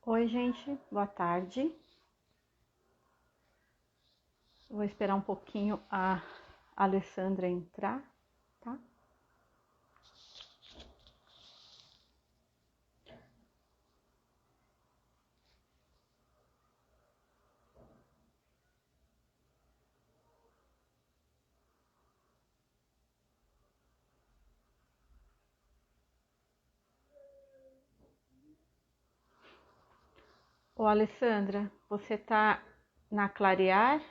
Oi, gente, boa tarde. Vou esperar um pouquinho a Alessandra entrar, tá? Ô, Alessandra, você tá na Clarear?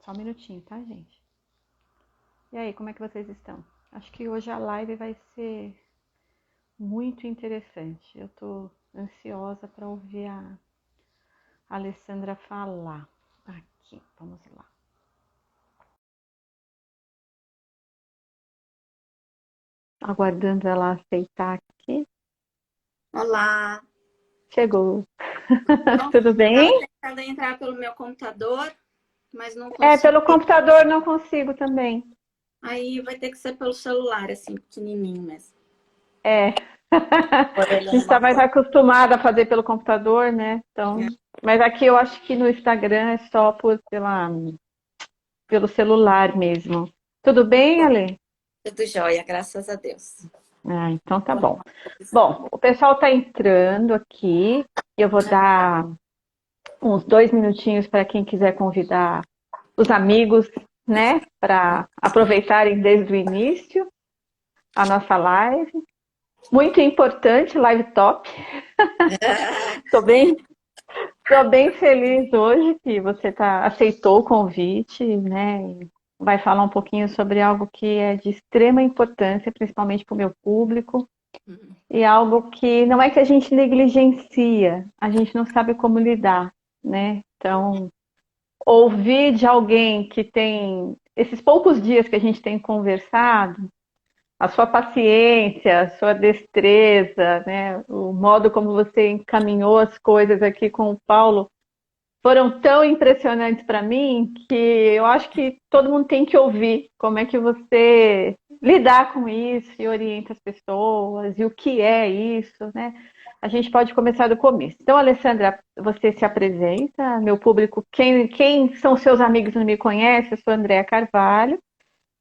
Só um minutinho, tá, gente? E aí, como é que vocês estão? Acho que hoje a live vai ser muito interessante. Eu tô ansiosa para ouvir a Alessandra falar. Aqui, vamos lá. Aguardando ela aceitar aqui. Olá! Chegou. Então, Tudo estava bem? tentando entrar pelo meu computador, mas não É, pelo consegui. computador não consigo também. Aí vai ter que ser pelo celular, assim, pequenininho mesmo. É. Por A gente olhando está uma mais foto. acostumada a fazer pelo computador, né? Então, mas aqui eu acho que no Instagram é só pelo celular mesmo. Tudo bem, Ale? Tudo jóia, graças a Deus. Ah, então tá Vou bom. arrumar a posição. Bom, o pessoal está entrando aqui. Eu vou dar uns 2 minutinhos para quem quiser convidar os amigos, né? Para aproveitarem desde o início a nossa live. Muito importante, live top. Estou bem Estou bem feliz hoje que você aceitou o convite, né? E vai falar um pouquinho sobre algo que é de extrema importância, principalmente para o meu público, e algo que não é que a gente negligencia, a gente não sabe como lidar, né? Então, ouvir de alguém que tem esses poucos dias que a gente tem conversado, a sua paciência, a sua destreza, né? O modo como você encaminhou as coisas aqui com o Paulo foram tão impressionantes para mim que eu acho que todo mundo tem que ouvir como é que você lidar com isso e orienta as pessoas e o que é isso, né? A gente pode começar do começo. Então, Alessandra, você se apresenta, meu público, quem são seus amigos não me conhece, eu sou Andréa Carvalho,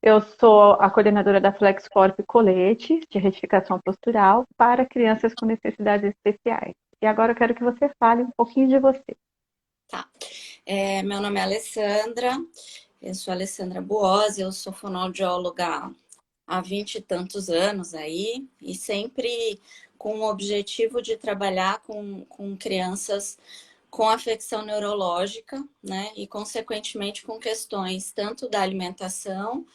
eu sou a coordenadora da FlexCorp Colete, de retificação postural para crianças com necessidades especiais. E agora eu quero que você fale um pouquinho de você. Tá. Meu nome é Alessandra, eu sou Alessandra Buozzi, eu sou fonoaudióloga há 20 e tantos anos aí, e sempre com o objetivo de trabalhar com crianças com afecção neurológica, né? E, consequentemente, com questões tanto da alimentação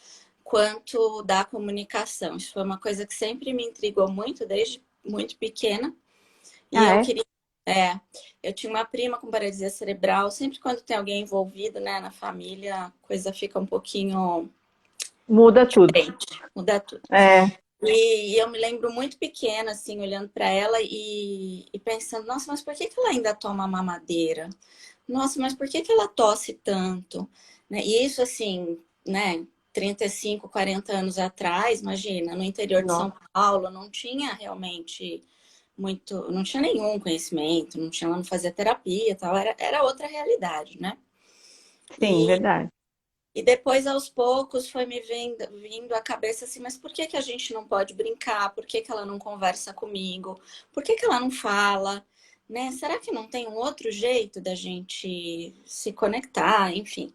quanto da comunicação. Isso foi uma coisa que sempre me intrigou muito, desde muito pequena. E Ah, eu é? queria. É, eu tinha uma prima com paralisia cerebral. Sempre quando tem alguém envolvido, né, na família, a coisa fica um pouquinho Muda tudo. diferente, muda tudo. É, E eu me lembro muito pequena, assim, olhando para ela e pensando, nossa, mas por que que ela ainda toma mamadeira? Nossa, mas por que que ela tosse tanto? Né? E isso, assim, né, 35, 40 anos atrás, imagina, no interior de São nossa, Paulo, não tinha realmente muito, não tinha nenhum conhecimento, não tinha, ela não fazia terapia e tal, era outra realidade, né? sim, E verdade. e depois, aos poucos, foi me vindo à cabeça assim, mas por que que a gente não pode brincar? Por que que ela não conversa comigo? Por que que ela não fala? Né? Será que não tem um outro jeito da gente se conectar? Enfim.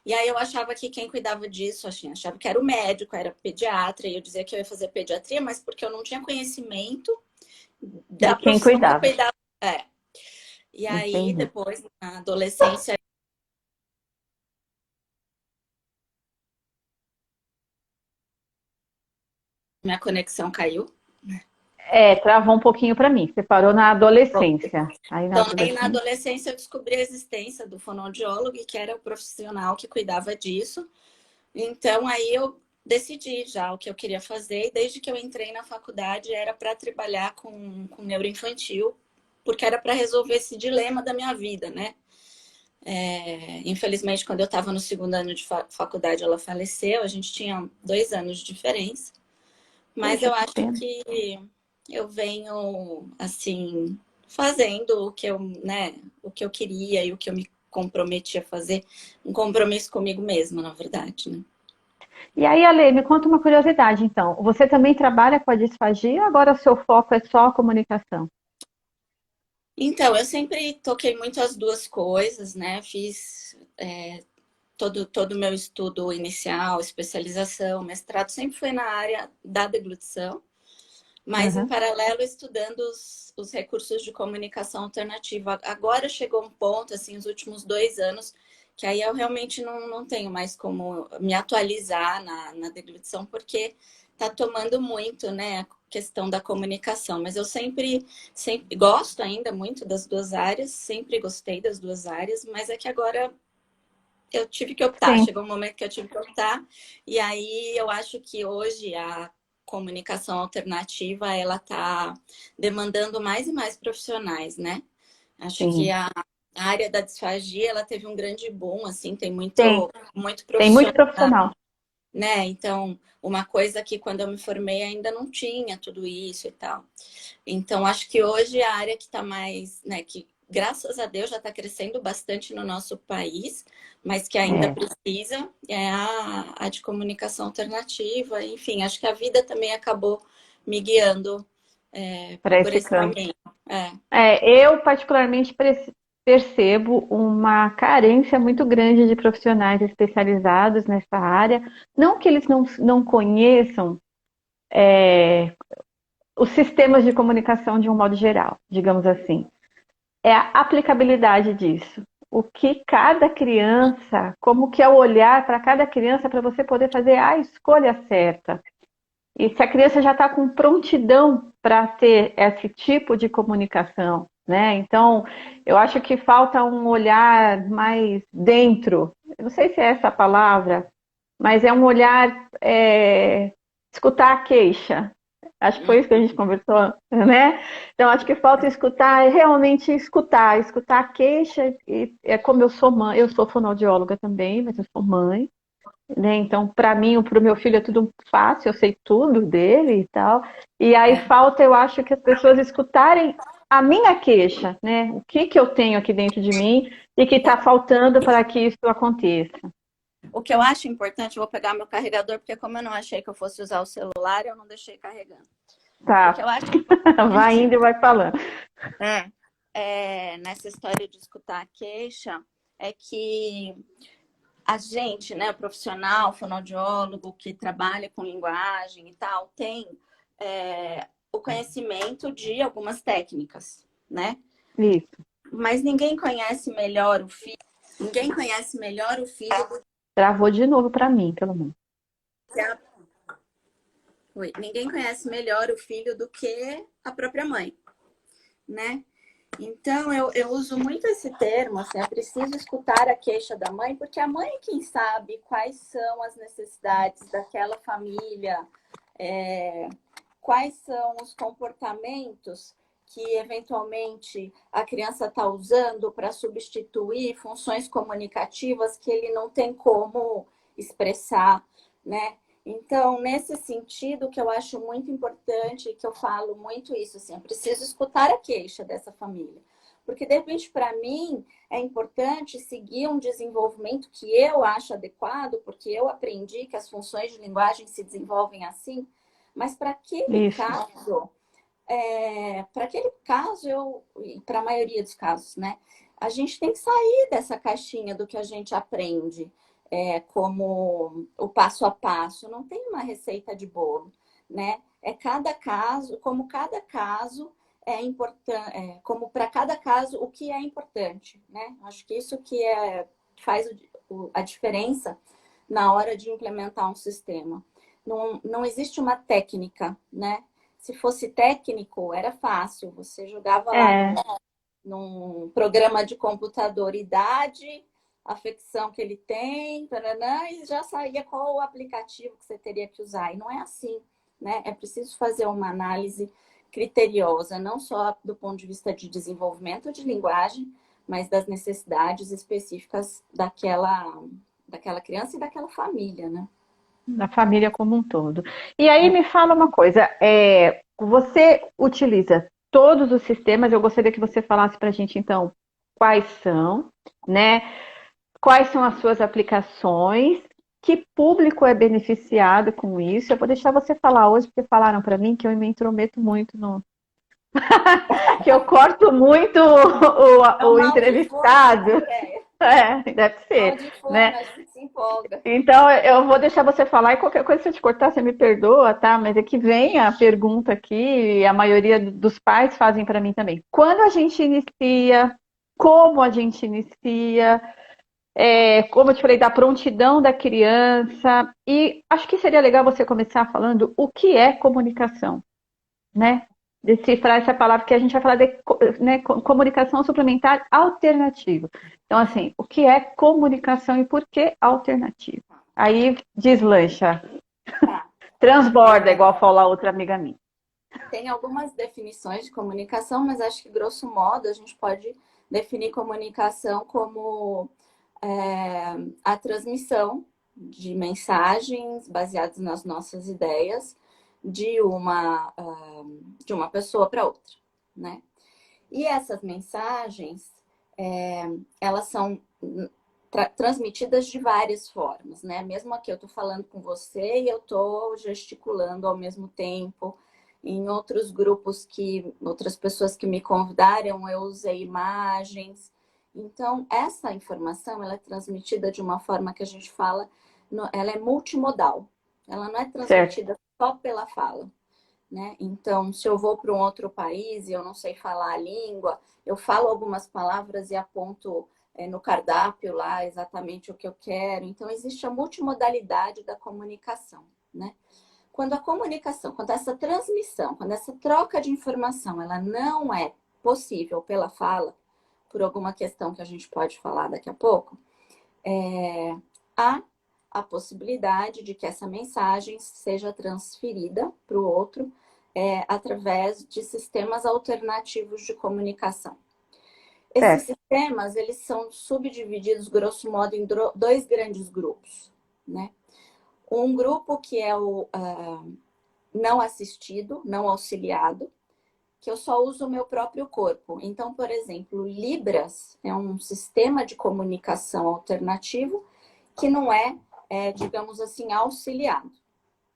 E aí eu achava que quem cuidava disso, assim, achava que era o médico, era pediatra, e eu dizia que eu ia fazer pediatria, mas porque eu não tinha conhecimento De da quem profissão que eu cuidava. cuidava. É. E aí, Entendi. depois, na adolescência, minha conexão caiu. É, travou um pouquinho para mim. Você parou na adolescência. Aí na Então, aí na adolescência. adolescência eu descobri a existência do fonoaudiólogo, que era o profissional que cuidava disso. Então, aí eu decidi já o que eu queria fazer, e desde que eu entrei na faculdade era para trabalhar com neuroinfantil, porque era para resolver esse dilema da minha vida, né? Infelizmente, quando eu estava no segundo ano de faculdade, ela faleceu. A gente tinha 2 anos de diferença. Mas Puxa, eu que acho pena. que eu venho, assim, fazendo o que eu, né, o que eu queria e o que eu me comprometi a fazer. Um compromisso comigo mesma, na verdade, né? E aí, Ale, me conta uma curiosidade, então. Você também trabalha com a disfagia ou agora o seu foco é só a comunicação? Então, eu sempre toquei muito as duas coisas, né? Fiz todo o meu estudo inicial, especialização, mestrado, sempre foi na área da deglutição, mas em Uhum. paralelo estudando os recursos de comunicação alternativa. Agora chegou um ponto, assim, os últimos 2 anos, que aí eu realmente não tenho mais como me atualizar na deglutição, porque está tomando muito, né, a questão da comunicação. Mas eu sempre gosto ainda muito das duas áreas, sempre gostei das duas áreas, mas é que agora eu tive que optar, Sim, chegou um momento que eu tive que optar, e aí eu acho que hoje a comunicação alternativa, ela está demandando mais e mais profissionais, né? Acho que sim. a área da disfagia, ela teve um grande boom, assim, tem Tem, muito tem muito profissional, profissional. né? Então, uma coisa que quando eu me formei ainda não tinha tudo isso e tal. Então, acho que hoje a área que está mais, né, que graças a Deus já está crescendo bastante no nosso país, mas que ainda É, precisa, é a de comunicação alternativa. Enfim, acho que a vida também acabou me guiando para por esse esse campo. caminho. É, Eu particularmente percebo uma carência muito grande de profissionais especializados nessa área. Não que eles não conheçam os sistemas de comunicação de um modo geral, digamos assim. É a aplicabilidade disso. O que cada criança, como que é o olhar para cada criança para você poder fazer a escolha certa. E se a criança já está com prontidão para ter esse tipo de comunicação, né? Então, eu acho que falta um olhar mais dentro. Eu não sei se é essa a palavra, mas é um olhar, escutar a queixa. Acho que foi isso que a gente conversou, né? Então, acho que falta escutar, realmente escutar a queixa. E é como eu sou mãe, eu sou fonoaudióloga também, mas eu sou mãe, né? Então, para mim, para o meu filho é tudo fácil, eu sei tudo dele e tal. E aí é. falta, eu acho, que as pessoas escutarem a minha queixa, né? O que que eu tenho aqui dentro de mim e que está faltando para que isso aconteça. O que eu acho importante, eu vou pegar meu carregador, porque como eu não achei que eu fosse usar o celular, eu não deixei carregando. O que Tá, eu acho vai importante indo e vai falando. nessa história de escutar a queixa é que a gente, né, o profissional, fonoaudiólogo que trabalha com linguagem e tal, tem o conhecimento de algumas técnicas, né? Isso. Mas ninguém conhece melhor o filho, ninguém conhece melhor o filho do Travou de novo para mim, pelo menos. que ninguém conhece melhor o filho do que a própria mãe, né? Então, eu uso muito esse termo, assim, é preciso escutar a queixa da mãe, porque a mãe é quem sabe quais são as necessidades daquela família, quais são os comportamentos que eventualmente a criança está usando para substituir funções comunicativas que ele não tem como expressar, né? Então, nesse sentido, que eu acho muito importante, que eu falo muito isso, assim, eu preciso escutar a queixa dessa família. Porque, de repente, para mim, é importante seguir um desenvolvimento que eu acho adequado, porque eu aprendi que as funções de linguagem se desenvolvem assim, mas Isso. para aquele caso, e para a maioria dos casos, né? A gente tem que sair dessa caixinha do que a gente aprende, como o passo a passo. Não tem uma receita de bolo, né? É cada caso, como cada caso é importante, como para cada caso o que é importante, né? Acho que isso que faz a diferença na hora de implementar um sistema. Não existe uma técnica, né? Se fosse técnico, era fácil. Você jogava lá É, num programa de computador idade, a afecção que ele tem, taranã, e já saía qual o aplicativo que você teria que usar. E não é assim, né? É preciso fazer uma análise criteriosa, não só do ponto de vista de desenvolvimento de linguagem, mas das necessidades específicas daquela criança e daquela família, né? Da família como um todo. E aí me fala uma coisa, você utiliza todos os sistemas, eu gostaria que você falasse para a gente, então, quais são, né? Quais são as suas aplicações, que público é beneficiado com isso. Eu vou deixar você falar hoje, porque falaram para mim que eu me intrometo muito no... que eu corto muito É o um mal de fome, né, entrevistado. Andréia? Deve Mal ser, de fome, né? a gente se empolga. Então, eu vou deixar você falar e qualquer coisa, se eu te cortar, você me perdoa, tá? Mas é que vem a pergunta aqui, e a maioria dos pais fazem para mim também. Quando a gente inicia, como a gente inicia, como eu te falei, da prontidão da criança, e acho que seria legal você começar falando o que é comunicação, né? Decifrar essa palavra que a gente vai falar de, né, comunicação suplementar alternativa. Então, assim, o que é comunicação e por que alternativa? Aí deslancha, Tá. transborda, igual falou a outra amiga minha. Tem algumas definições de comunicação, mas acho que, grosso modo, a gente pode definir comunicação como a transmissão de mensagens baseadas nas nossas ideias de uma pessoa para outra, né? E essas mensagens, elas são transmitidas de várias formas, né? Mesmo aqui eu estou falando com você e eu estou gesticulando ao mesmo tempo. Em outros grupos outras pessoas que me convidaram, eu usei imagens. Então, essa informação, ela é transmitida de uma forma que a gente fala, ela é multimodal. Ela não é transmitida só pela fala, né? Então, se eu vou para um outro país e eu não sei falar a língua, eu falo algumas palavras e aponto no cardápio lá exatamente o que eu quero. Então, existe a multimodalidade da comunicação, né? Quando a comunicação, quando essa transmissão, quando essa troca de informação, ela não é possível pela fala, por alguma questão que a gente pode falar daqui a pouco, há a possibilidade de que essa mensagem seja transferida para o outro através de sistemas alternativos de comunicação. Esses sistemas, eles são subdivididos, grosso modo, em dois grandes grupos, né? Um grupo que é o não assistido, não auxiliado, que eu só uso o meu próprio corpo. Então, por exemplo, Libras é um sistema de comunicação alternativo que não digamos assim, auxiliado.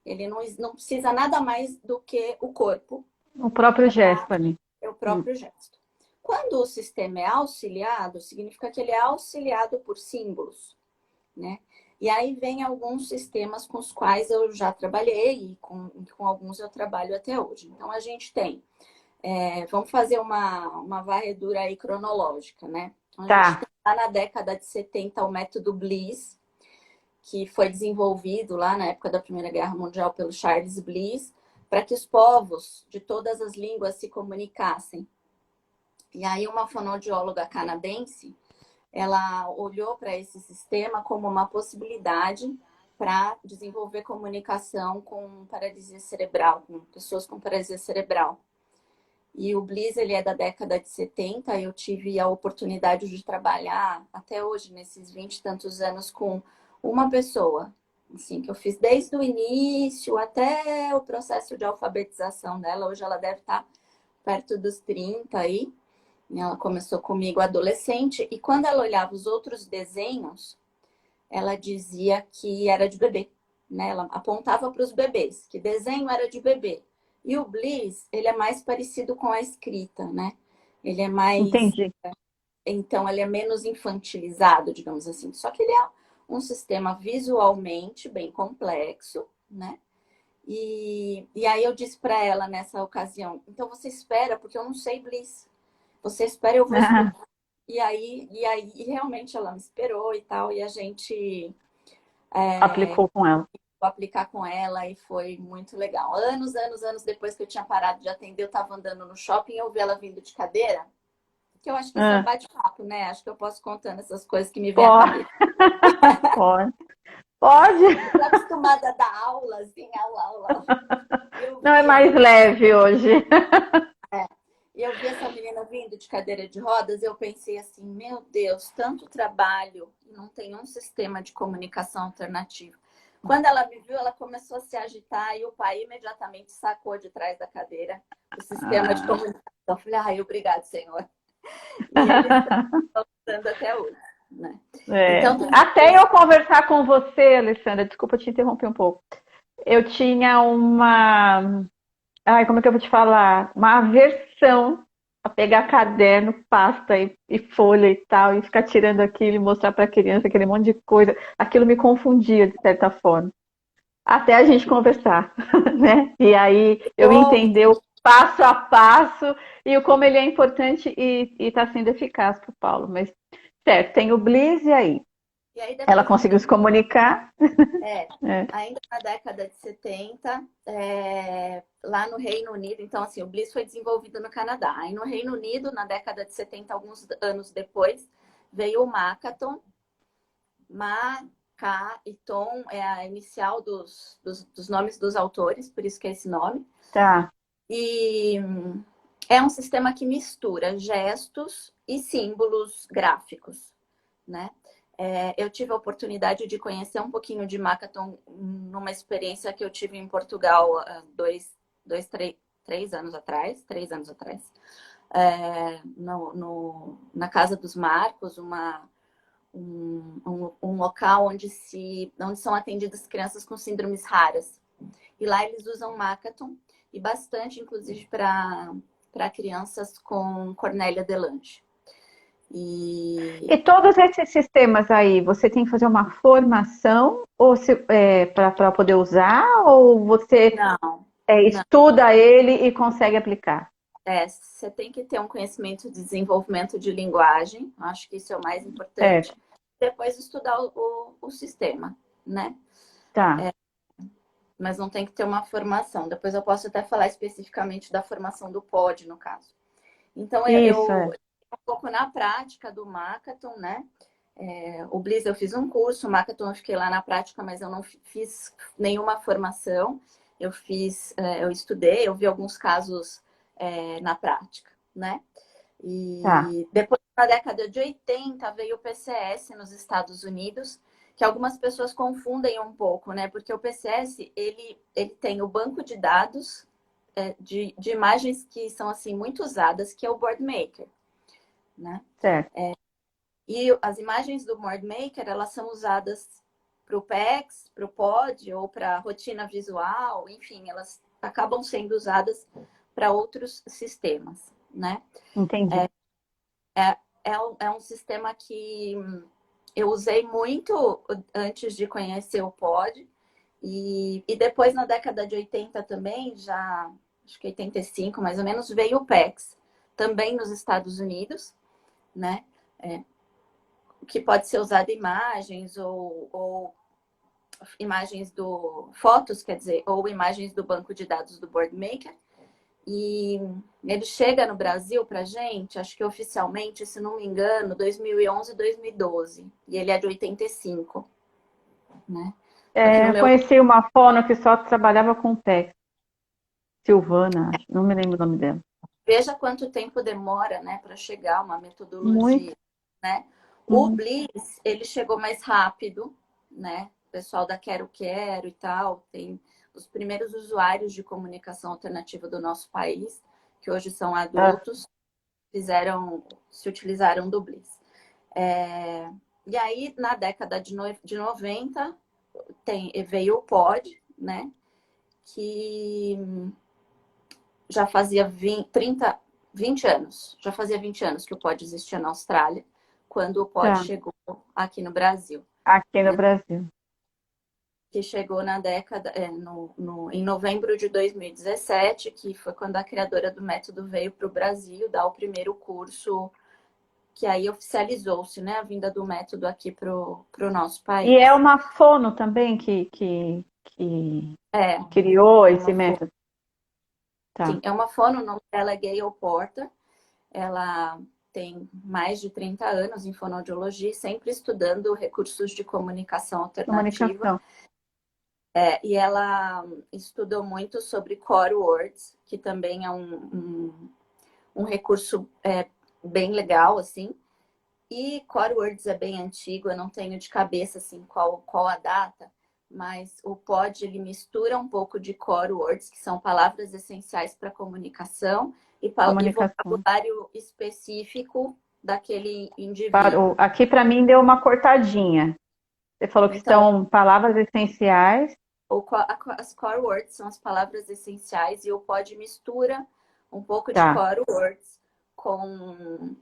Ele não precisa nada mais do que o corpo. O próprio gesto ali. É o próprio gesto. Quando o sistema é auxiliado, significa que ele é auxiliado por símbolos, né? E aí vem alguns sistemas com os quais eu já trabalhei e com alguns eu trabalho até hoje. Então, a gente tem... vamos fazer uma varredura aí cronológica, né? Então, a gente tem lá na década de 70 o método Bliss, que foi desenvolvido lá na época da Primeira Guerra Mundial pelo Charles Bliss, para que os povos de todas as línguas se comunicassem. E aí uma fonoaudióloga canadense, ela olhou para esse sistema como uma possibilidade para desenvolver comunicação com paralisia cerebral, com pessoas com paralisia cerebral. E o Bliss, ele é da década de 70, eu tive a oportunidade de trabalhar até hoje, nesses 20 e tantos anos, com uma pessoa, assim, que eu fiz desde o início até o processo de alfabetização dela. Hoje ela deve estar perto dos 30 aí. Ela começou comigo adolescente e quando ela olhava os outros desenhos, ela dizia que era de bebê, né? Ela apontava para os bebês, que desenho era de bebê. E o Bliss, ele é mais parecido com a escrita, né? Ele é mais... Entendi. Então, ele é menos infantilizado, digamos assim. Só que ele é um sistema visualmente bem complexo, né? E aí eu disse para ela nessa ocasião, então você espera, porque eu não sei Bliss. Você espera, eu vou estudar. E aí realmente ela me esperou e tal, e a gente aplicou com ela. Vou aplicar com ela e foi muito legal. Anos depois que eu tinha parado de atender, eu estava andando no shopping e eu vi ela vindo de cadeira, que eu acho que isso é um bate-papo, né? Acho que eu posso contando essas coisas que me vêm à cabeça. Pode. Eu tô acostumada a dar aula, assim, aula. Não é mais leve hoje. E eu vi essa menina vindo de cadeira de rodas, eu pensei assim, meu Deus, tanto trabalho e não tem um sistema de comunicação alternativo. Quando ela me viu, ela começou a se agitar e o pai imediatamente sacou de trás da cadeira o sistema de Ah. comunicação. Eu falei, ai, obrigado, Senhor. E eles estão usando até hoje, né? É. Então, Até eu conversar com você, Alessandra, desculpa te interromper um pouco. Eu tinha uma. Ai, como é que eu vou te falar? Uma aversão a pegar caderno, pasta e folha e tal, e ficar tirando aquilo e mostrar para a criança aquele monte de coisa. Aquilo me confundia, de certa forma. Até a gente conversar, né? E aí eu bom, entender o passo a passo e o como ele é importante e está sendo eficaz para o Paulo. Mas, certo, tem o Bliss e aí? e aí Ela depois conseguiu se comunicar? É, É. ainda na década de 70, lá no Reino Unido, então assim, o Bliss foi desenvolvido no Canadá. Aí no Reino Unido, na década de 70, alguns anos depois, veio o Makaton. Ma, Ka e Tom é a inicial dos nomes dos autores, por isso que é esse nome. Tá. E é um sistema que mistura gestos e símbolos gráficos, né? Eu tive a oportunidade de conhecer um pouquinho de Makaton numa experiência que eu tive em Portugal há três anos atrás, na Casa dos Marcos, um local onde são atendidas crianças com síndromes raras. E lá eles usam Makaton e bastante, inclusive, para crianças com Cornélia de Lange. E todos esses sistemas aí, você tem que fazer uma formação ou para poder usar, ou você Não, não. estuda ele e consegue aplicar? Você tem que ter um conhecimento de desenvolvimento de linguagem, acho que isso é o mais importante. Certo, Depois estudar o sistema, né? tá. Mas não tem que ter uma formação. Depois eu posso até falar especificamente da formação do POD, no caso. Então, Isso, é. um pouco na prática do Makaton, né? O Bliss eu fiz um curso, o Makaton eu fiquei lá na prática, mas eu não fiz nenhuma formação. Eu estudei, eu vi alguns casos na prática, né? Tá. E depois, na década de 80, veio o PCS nos Estados Unidos, que algumas pessoas confundem um pouco, né? Porque o PCS, ele tem o banco de dados de imagens que são, assim, muito usadas, que é o Boardmaker, né? Certo. E as imagens do Boardmaker, elas são usadas para o PEX, para o POD ou para rotina visual, enfim, elas acabam sendo usadas para outros sistemas, né? Entendi. É um sistema que eu usei muito antes de conhecer o POD e depois na década de 80 também, já acho que 85 mais ou menos, veio o PEX, também nos Estados Unidos, né? Que pode ser usado imagens ou imagens fotos, quer dizer, ou imagens do banco de dados do Boardmaker. E ele chega no Brasil para gente, acho que oficialmente, se não me engano, 2011, 2012. E ele é de 85, né? Só que no Eu meu... conheci uma fono que só trabalhava com PEC. Silvana, acho. Não me lembro o nome dela. Veja quanto tempo demora, né, para chegar uma Muito. metodologia, né? O Uhum. Bliss, ele chegou mais rápido, né? O pessoal da Quero Quero e tal, tem os primeiros usuários de comunicação alternativa do nosso país, que hoje são Ah, adultos, se utilizaram do Bliss. E aí, na década de 90, veio o POD, né? Que já fazia 20 anos. Já fazia 20 anos que o POD existia na Austrália, quando o POD tá. chegou aqui no Brasil. Aqui no Né? Brasil. Que chegou na década, em novembro de 2017, que foi quando a criadora do método veio para o Brasil dar o primeiro curso, que aí oficializou-se, né, a vinda do método aqui para o nosso E é país. uma fono também É, que criou é esse uma, método. Tá. sim, é uma fono, o nome dela é Gayle Porter. Ela tem mais de 30 anos em fonoaudiologia, sempre estudando recursos de comunicação alternativa. Comunicação. E ela estudou muito sobre core words, que também é um recurso bem legal, assim. E Core Words é bem antigo, eu não tenho de cabeça assim qual a data, mas o POD ele mistura um pouco de Core Words, que são palavras essenciais para comunicação, e Comunicação. vocabulário específico daquele indivíduo. Aqui para mim deu uma cortadinha. Você falou que Então, são palavras essenciais. as Core Words são as palavras essenciais e o POD mistura um pouco de Tá, Core Words com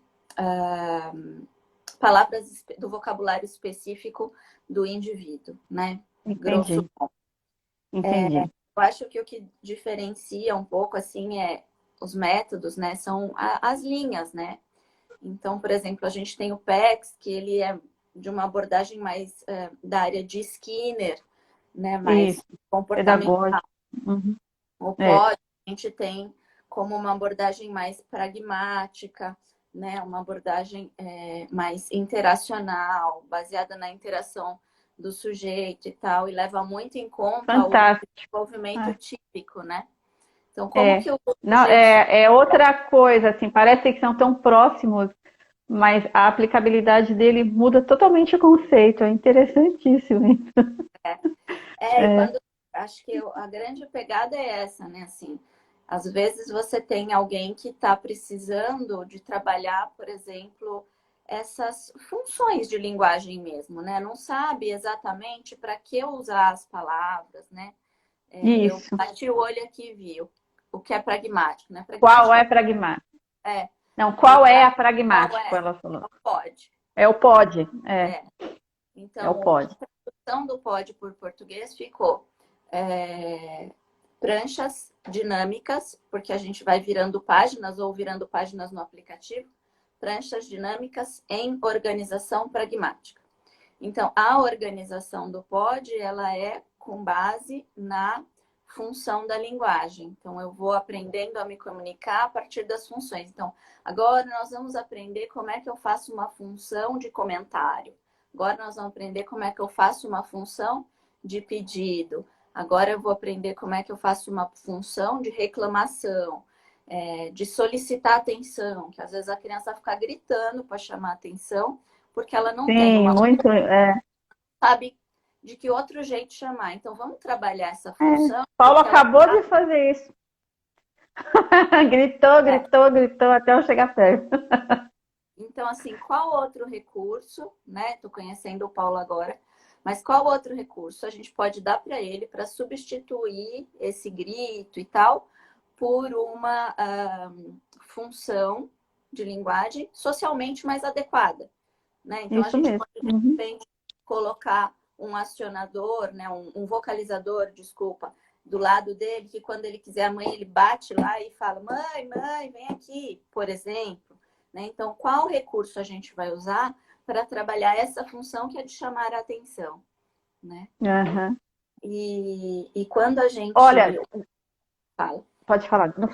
palavras do vocabulário específico do indivíduo, né? Grosso entendi, modo. entendi. Eu acho que o que diferencia um pouco, assim, os métodos, né? São as linhas, né? Então, por exemplo, a gente tem o PECS, que ele é de uma abordagem mais da área de Skinner, né? Mais Isso, comportamental. pedagógico. Uhum. O É, POD a gente tem como uma abordagem mais pragmática, né? Uma abordagem mais interacional, baseada na interação do sujeito e tal, e leva muito em conta o fantástico. desenvolvimento típico, né? Então, como É, que o não, sujeito... é outra coisa, assim, parece que são tão próximos, mas a aplicabilidade dele muda totalmente o conceito. É interessantíssimo isso. E quando... Acho que a grande pegada é essa, né? Assim, às vezes você tem alguém que está precisando de trabalhar, por exemplo, essas funções de linguagem mesmo, né? Não sabe exatamente para que usar as palavras, né? Eu Isso. bati o olho aqui e vi o que é pragmático, né? Qual Pragmático é pragmático? é Não, o qual é a qual pragmático, é? ela falou. Não pode. É o pode. É. É o Então, pode. a tradução do pode por português ficou é, pranchas dinâmicas, porque a gente vai virando páginas ou virando páginas no aplicativo, pranchas dinâmicas em organização pragmática. Então, a organização do POD, ela é com base na função da linguagem. Então, eu vou aprendendo a me comunicar a partir das funções. Então, agora nós vamos aprender como é que eu faço uma função de comentário. Agora nós vamos aprender como é que eu faço uma função de pedido. Agora eu vou aprender como é que eu faço uma função de reclamação, de solicitar atenção, que às vezes a criança fica gritando para chamar atenção, porque ela não tem Sim, uma muito. sabe de que outro jeito chamar. Então, vamos trabalhar essa função, Paulo porque ela acabou tá. de fazer isso. Gritou, É. gritou, gritou até eu chegar perto. Então, assim, qual outro recurso, né? Estou conhecendo o Paulo agora, mas qual outro recurso a gente pode dar para ele para substituir esse grito e tal por uma função de linguagem socialmente mais adequada, né? Então, a Isso gente mesmo. pode, de Uhum. repente, colocar um acionador, né? Um vocalizador, desculpa, do lado dele, que quando ele quiser, a mãe, ele bate lá e fala, mãe, mãe, vem aqui, por exemplo. Né? Então, qual recurso a gente vai usar para trabalhar essa função que é de chamar a atenção? Né? Uhum. E quando a gente Olha, fala, pode falar. Não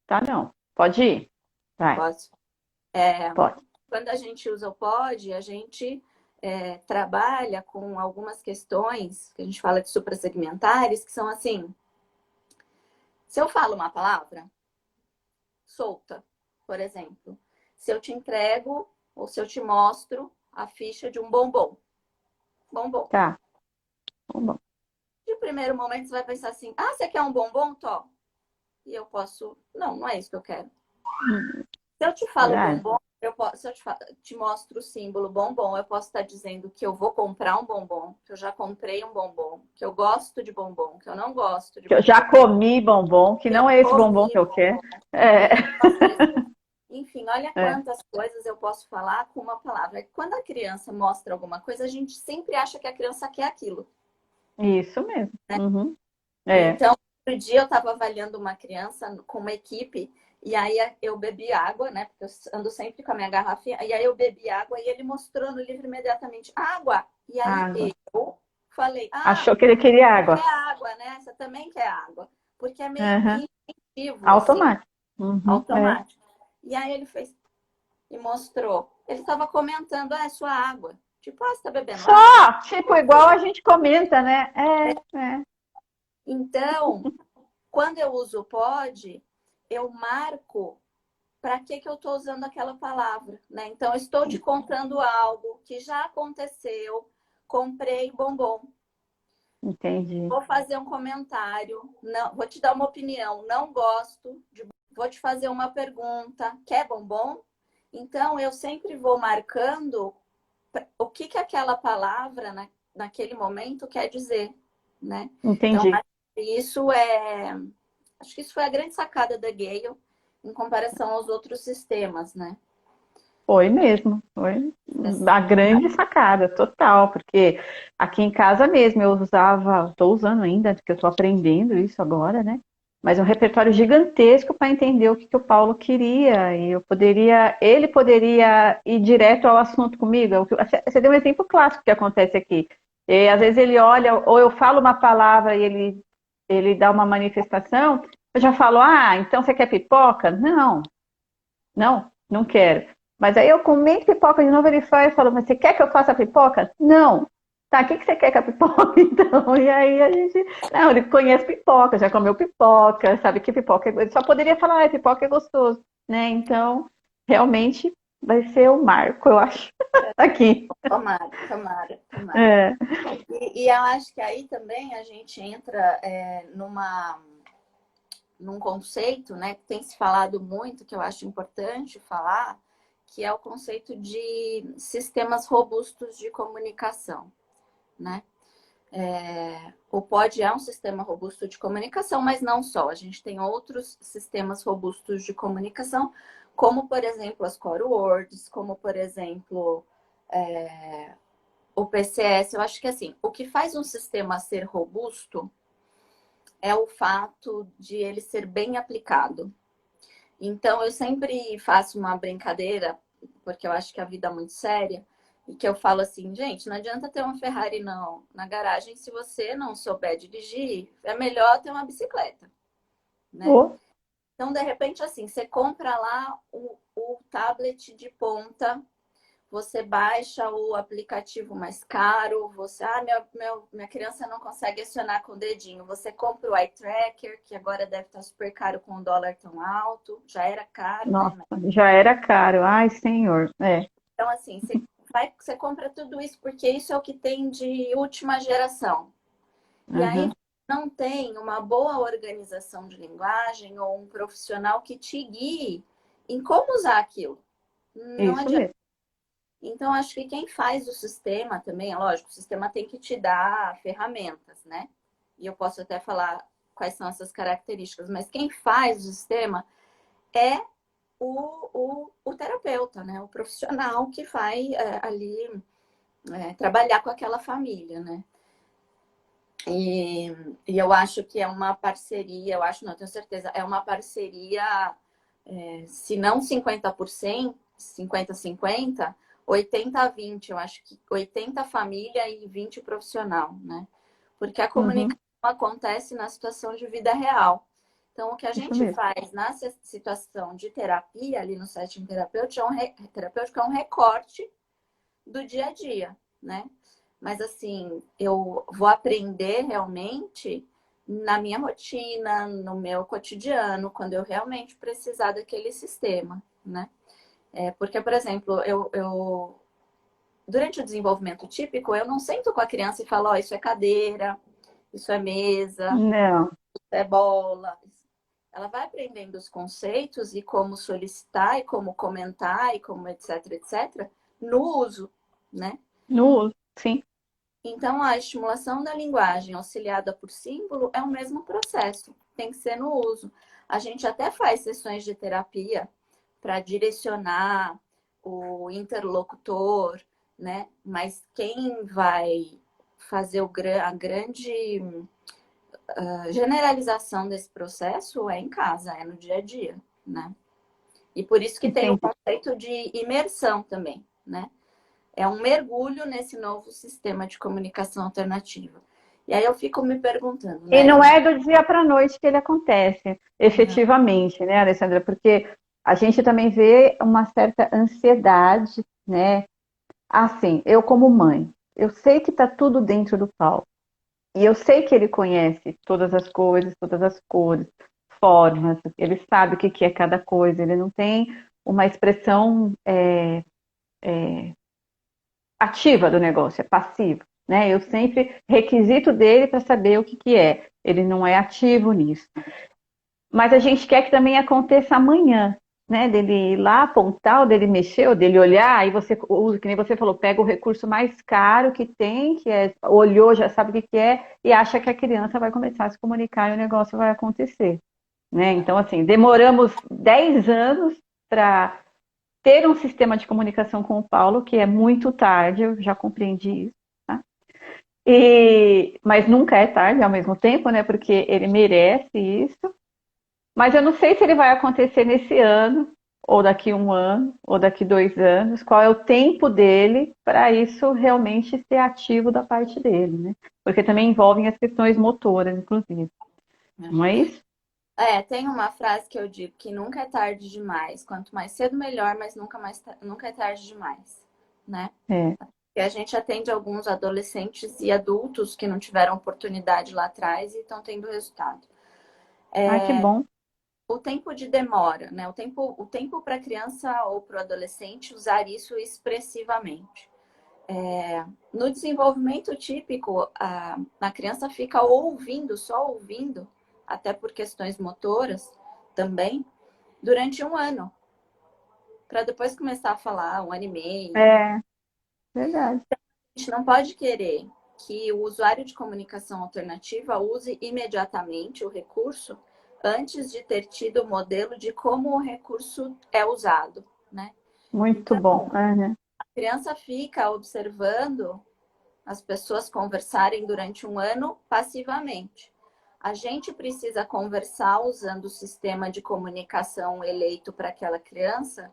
tá, não. Pode ir. Vai, posso, pode. quando a gente usa o pode, a gente trabalha com algumas questões que a gente fala de suprassegmentares, que são assim, se eu falo uma palavra solta, por exemplo, se eu te entrego ou se eu te mostro a ficha de um bombom, bombom. Tá. Tá bom. De primeiro momento, você vai pensar assim: ah, você quer um bombom, Tó? E eu posso. Não, não é isso que eu quero. Se eu te falo Verdade. bombom, se eu te mostro o símbolo bombom, eu posso estar dizendo que eu vou comprar um bombom, que eu já comprei um bombom, que eu gosto de bombom, que eu não gosto de Eu bombom, já comi bombom, que que eu não é esse bombom comi que eu quero. bombom, que É, eu não gosto desse bombom. Enfim, olha é, quantas coisas eu posso falar com uma palavra. Quando a criança mostra alguma coisa, a gente sempre acha que a criança quer aquilo. isso mesmo. Uhum. É. Então, outro dia eu estava avaliando uma criança com uma equipe e aí eu bebi água, né? Porque eu ando sempre com a minha garrafinha. E aí eu bebi água e ele mostrou no livro imediatamente água. E aí Água. eu falei, ah, Achou que ele queria você quer água. água, né? Você também quer água. Porque é meio Uhum. que instintivo, assim, Automático. Uhum. É. automático. E aí ele fez e mostrou. Ele estava comentando, ah, é sua água. Tipo, ah, você tá bebendo água? Só, tipo, igual a gente comenta, né? É. Então, quando eu uso pode, eu marco para que eu estou usando aquela palavra, né? Então, eu estou te contando algo que já aconteceu, comprei bombom, Entendi. vou fazer um comentário, não, vou te dar uma opinião, não gosto, vou te fazer uma pergunta, quer bombom? Então, eu sempre vou marcando o que aquela palavra naquele momento quer dizer, né? Então, Entendi. isso é, acho que isso foi a grande sacada da Gale em comparação aos outros sistemas, né? Foi mesmo, foi a grande sacada, total, porque aqui em casa mesmo eu usava, estou usando ainda, porque eu estou aprendendo isso agora, né? Mas um repertório gigantesco para entender o que, que o Paulo queria, e ele poderia ir direto ao assunto comigo. Você deu um exemplo clássico que acontece aqui. E, às vezes ele olha, ou eu falo uma palavra e ele dá uma manifestação, eu já falo, ah, então você quer pipoca? Não quero. Mas aí eu comento pipoca de novo, ele faz e fala, mas você quer que eu faça pipoca? Não. Tá, o que você quer com a pipoca, então? E aí a gente... Não, ele conhece pipoca, já comeu pipoca, sabe que pipoca... Ele só poderia falar, ah, pipoca é gostoso, né? Então, realmente vai ser o marco, eu acho, aqui. Tomara, tomara, tomara. É. E eu acho que aí também a gente entra num conceito, né, que tem se falado muito, que eu acho importante falar, que é o conceito de sistemas robustos de comunicação, né? O POD é um sistema robusto de comunicação, mas não só. A gente tem outros sistemas robustos de comunicação, como, por exemplo, as core words, como, por exemplo, o PCS. Eu acho que, assim, o que faz um sistema ser robusto é o fato de ele ser bem aplicado. Então, eu sempre faço uma brincadeira, porque eu acho que a vida é muito séria, e que eu falo assim, gente, não adianta ter uma Ferrari não, na garagem se você não souber dirigir, é melhor ter uma bicicleta, né? Oh, Então, de repente, assim, você compra lá o tablet de ponta, você baixa o aplicativo mais caro, minha criança não consegue acionar com o dedinho. Você compra o eye tracker, que agora deve estar super caro com o dólar tão alto, já era caro, nossa, né? já era caro. Ai, senhor. É. Então, assim, você compra tudo isso porque isso é o que tem de última geração. E aí Uhum. não tem uma boa organização de linguagem ou um profissional que te guie em como usar aquilo. Não Isso adianta. mesmo. Então, acho que quem faz o sistema também, é lógico, o sistema tem que te dar ferramentas, né? E eu posso até falar quais são essas características, mas quem faz o sistema é o terapeuta, né? O profissional que vai ali trabalhar com aquela família, né? E, e eu acho que é uma parceria, eu acho, não, tenho certeza, é uma parceria, se não 50%, 50-50, 80-20, eu acho que 80 família e 20 profissional, né? Porque a Uhum. comunicação acontece na situação de vida real. Então, o que a Isso gente mesmo. faz na situação de terapia, ali no setting terapêutico, terapêutico, é um recorte do dia a dia, né? Mas assim, eu vou aprender realmente na minha rotina, no meu cotidiano, quando eu realmente precisar daquele sistema, né? Porque, por exemplo, durante o desenvolvimento típico, eu não sento com a criança e falo, ó, isso é cadeira, isso é mesa, Não. isso é bola. Ela vai aprendendo os conceitos e como solicitar e como comentar e como etc, etc, no uso, né? No uso, sim. Então, a estimulação da linguagem auxiliada por símbolo é o mesmo processo, tem que ser no uso. A gente até faz sessões de terapia para direcionar o interlocutor, né? Mas quem vai fazer a grande generalização desse processo é em casa, é no dia a dia, né? E por isso que tem o Entendi. conceito de imersão também, né? É um mergulho nesse novo sistema de comunicação alternativa. E aí eu fico me perguntando, E né? não é do dia para a noite que ele acontece, Não, efetivamente, né, Alessandra? Porque a gente também vê uma certa ansiedade, né, Assim, eu como mãe, eu sei que está tudo dentro do Paulo. E eu sei que ele conhece todas as coisas, todas as cores, formas, ele sabe o que que é cada coisa, ele não tem uma expressão ativa do negócio, é passivo. Né? Eu sempre requisito dele para saber o que que é. Ele não é ativo nisso. Mas a gente quer que também aconteça amanhã, né? Dele ir lá apontar, ou dele mexer, ou dele olhar, aí você usa, que nem você falou, pega o recurso mais caro que tem, que é, olhou, já sabe o que que é, e acha que a criança vai começar a se comunicar e o negócio vai acontecer. Né? Então, assim, demoramos 10 anos para ter um sistema de comunicação com o Paulo, que é muito tarde, eu já compreendi isso. Tá? Mas nunca é tarde ao mesmo tempo, né? Porque ele merece isso. Mas eu não sei se ele vai acontecer nesse ano, ou daqui um ano, ou daqui 2 anos, qual é o tempo dele para isso realmente ser ativo da parte dele, né? Porque também envolvem as questões motoras, inclusive. Não é isso? Tem uma frase que eu digo que nunca é tarde demais. Quanto mais cedo, melhor, mas nunca é tarde demais, né? É. E a gente atende alguns adolescentes e adultos que não tiveram oportunidade lá atrás e estão tendo resultado. Ah, que bom. O tempo de demora, né? O tempo para a criança ou para o adolescente usar isso expressivamente. No desenvolvimento típico, a criança fica ouvindo, só ouvindo, até por questões motoras também, durante um ano, para depois começar a falar, um ano e meio. É, verdade. A gente não pode querer que o usuário de comunicação alternativa use imediatamente o recurso antes de ter tido o modelo de como o recurso é usado, né? Muito Então, bom. Uhum. a criança fica observando as pessoas conversarem durante um ano passivamente. A gente precisa conversar usando o sistema de comunicação eleito para aquela criança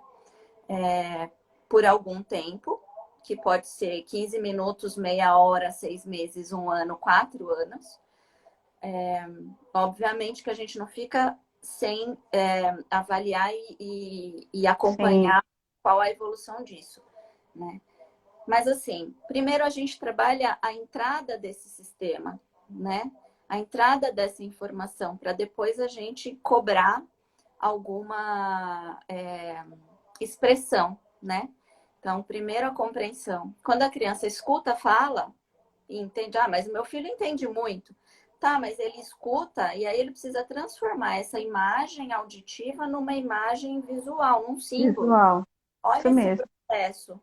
por algum tempo, que pode ser 15 minutos, meia hora, 6 meses, um ano, 4 anos. Obviamente que a gente não fica sem avaliar e Sim, acompanhar qual a evolução disso, né? Mas assim, primeiro a gente trabalha a entrada desse sistema, né? A entrada dessa informação, para depois a gente cobrar alguma expressão, né? Então, primeiro a compreensão. Quando a criança escuta, fala e entende, mas o meu filho entende muito. Tá, mas ele escuta e aí ele precisa transformar essa imagem auditiva numa imagem visual, num símbolo. visual. Isso Olha esse mesmo. processo,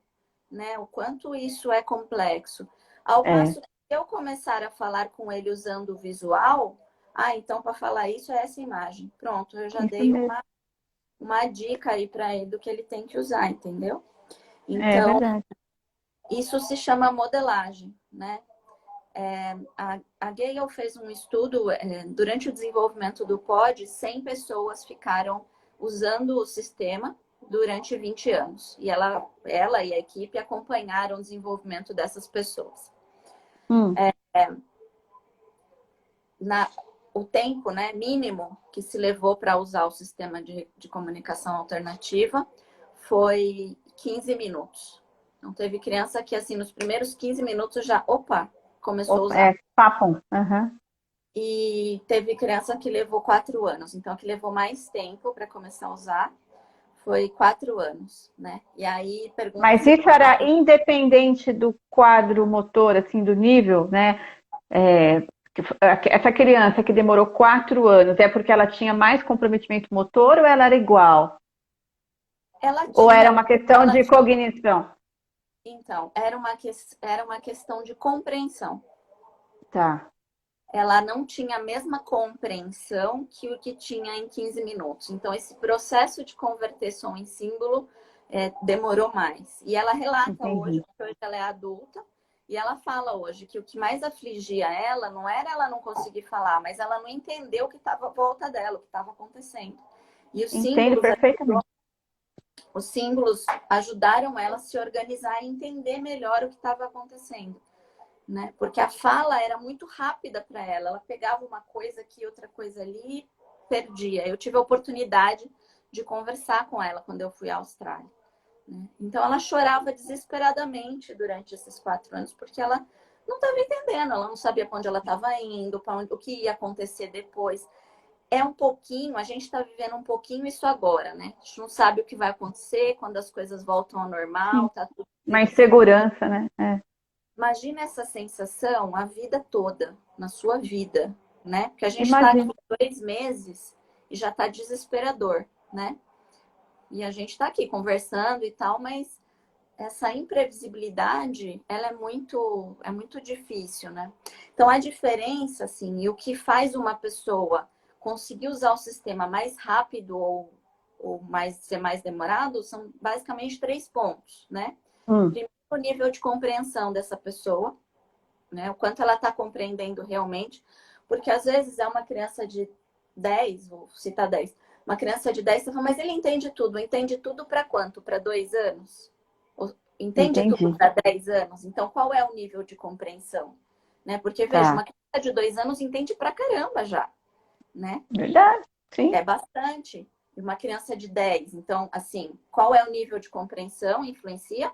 né? O quanto isso é complexo. Ao É, passo que eu começar a falar com ele usando o visual, então para falar isso é essa imagem. Pronto, eu já isso dei mesmo. uma dica aí para ele do que ele tem que usar, entendeu? É Então, verdade. isso se chama modelagem, né? A Gale fez um estudo durante o desenvolvimento do POD, 100 pessoas ficaram usando o sistema durante 20 anos. E ela e a equipe acompanharam o desenvolvimento dessas pessoas. Hum. O tempo, né, mínimo que se levou para usar o sistema de comunicação alternativa foi 15 minutos. Então, teve criança que, assim, nos primeiros 15 minutos já, começou a Opa, usar. papum. Uhum. E teve criança que levou 4 anos. Então, que levou mais tempo para começar a usar foi 4 anos, né? E aí pergunta Mas se isso era independente do quadro motor, assim, do nível, né? É, essa criança que demorou 4 anos, é porque ela tinha mais comprometimento motor ou ela era igual? ela Ou era tinha, uma questão ela de tinha. cognição? Então, era uma questão de compreensão. Tá, Ela não tinha a mesma compreensão que o que tinha em 15 minutos. Então, esse processo de converter som em símbolo demorou mais. E ela relata hoje, entendi. porque hoje ela é adulta, e ela fala hoje que o que mais afligia ela não era ela não conseguir falar, mas ela não entendeu o que estava à volta dela, o que estava acontecendo. E Entendo perfeitamente. os símbolos ajudaram ela a se organizar e entender melhor o que estava acontecendo. Né? Porque a fala era muito rápida para ela. Ela pegava uma coisa aqui, outra coisa ali e perdia. Eu tive a oportunidade de conversar com ela quando eu fui à Austrália. né? Então ela chorava desesperadamente durante esses 4 anos, porque ela não estava entendendo, ela não sabia para onde ela estava indo, o que ia acontecer depois. É um pouquinho, a gente está vivendo um pouquinho isso agora, né? A gente não sabe o que vai acontecer quando as coisas voltam ao Sim. normal, tá tudo Uma previsível. insegurança, né? É. Imagina essa sensação a vida toda, na sua vida, né? Porque a gente está aqui Imagina. 2 meses e já está desesperador, né? E a gente está aqui conversando e tal, mas essa imprevisibilidade, ela é muito difícil, né? Então, a diferença, assim, e o que faz uma pessoa conseguir usar o sistema mais rápido ou ser mais demorado, são basicamente 3 pontos, né? Hum, Primeiro, o nível de compreensão dessa pessoa, né? O quanto ela está compreendendo realmente, porque às vezes é uma criança de 10, vou citar 10, uma criança de 10, você fala, mas ele entende tudo para quanto? Para 2 anos? Entende tudo entendi. para 10 anos? Então, qual é o nível de compreensão? Né? Porque, veja, Tá. uma criança de 2 anos entende pra caramba já, né? Verdade. Sim. É bastante. E uma criança de 10. Então, assim, qual é o nível de compreensão? Influencia?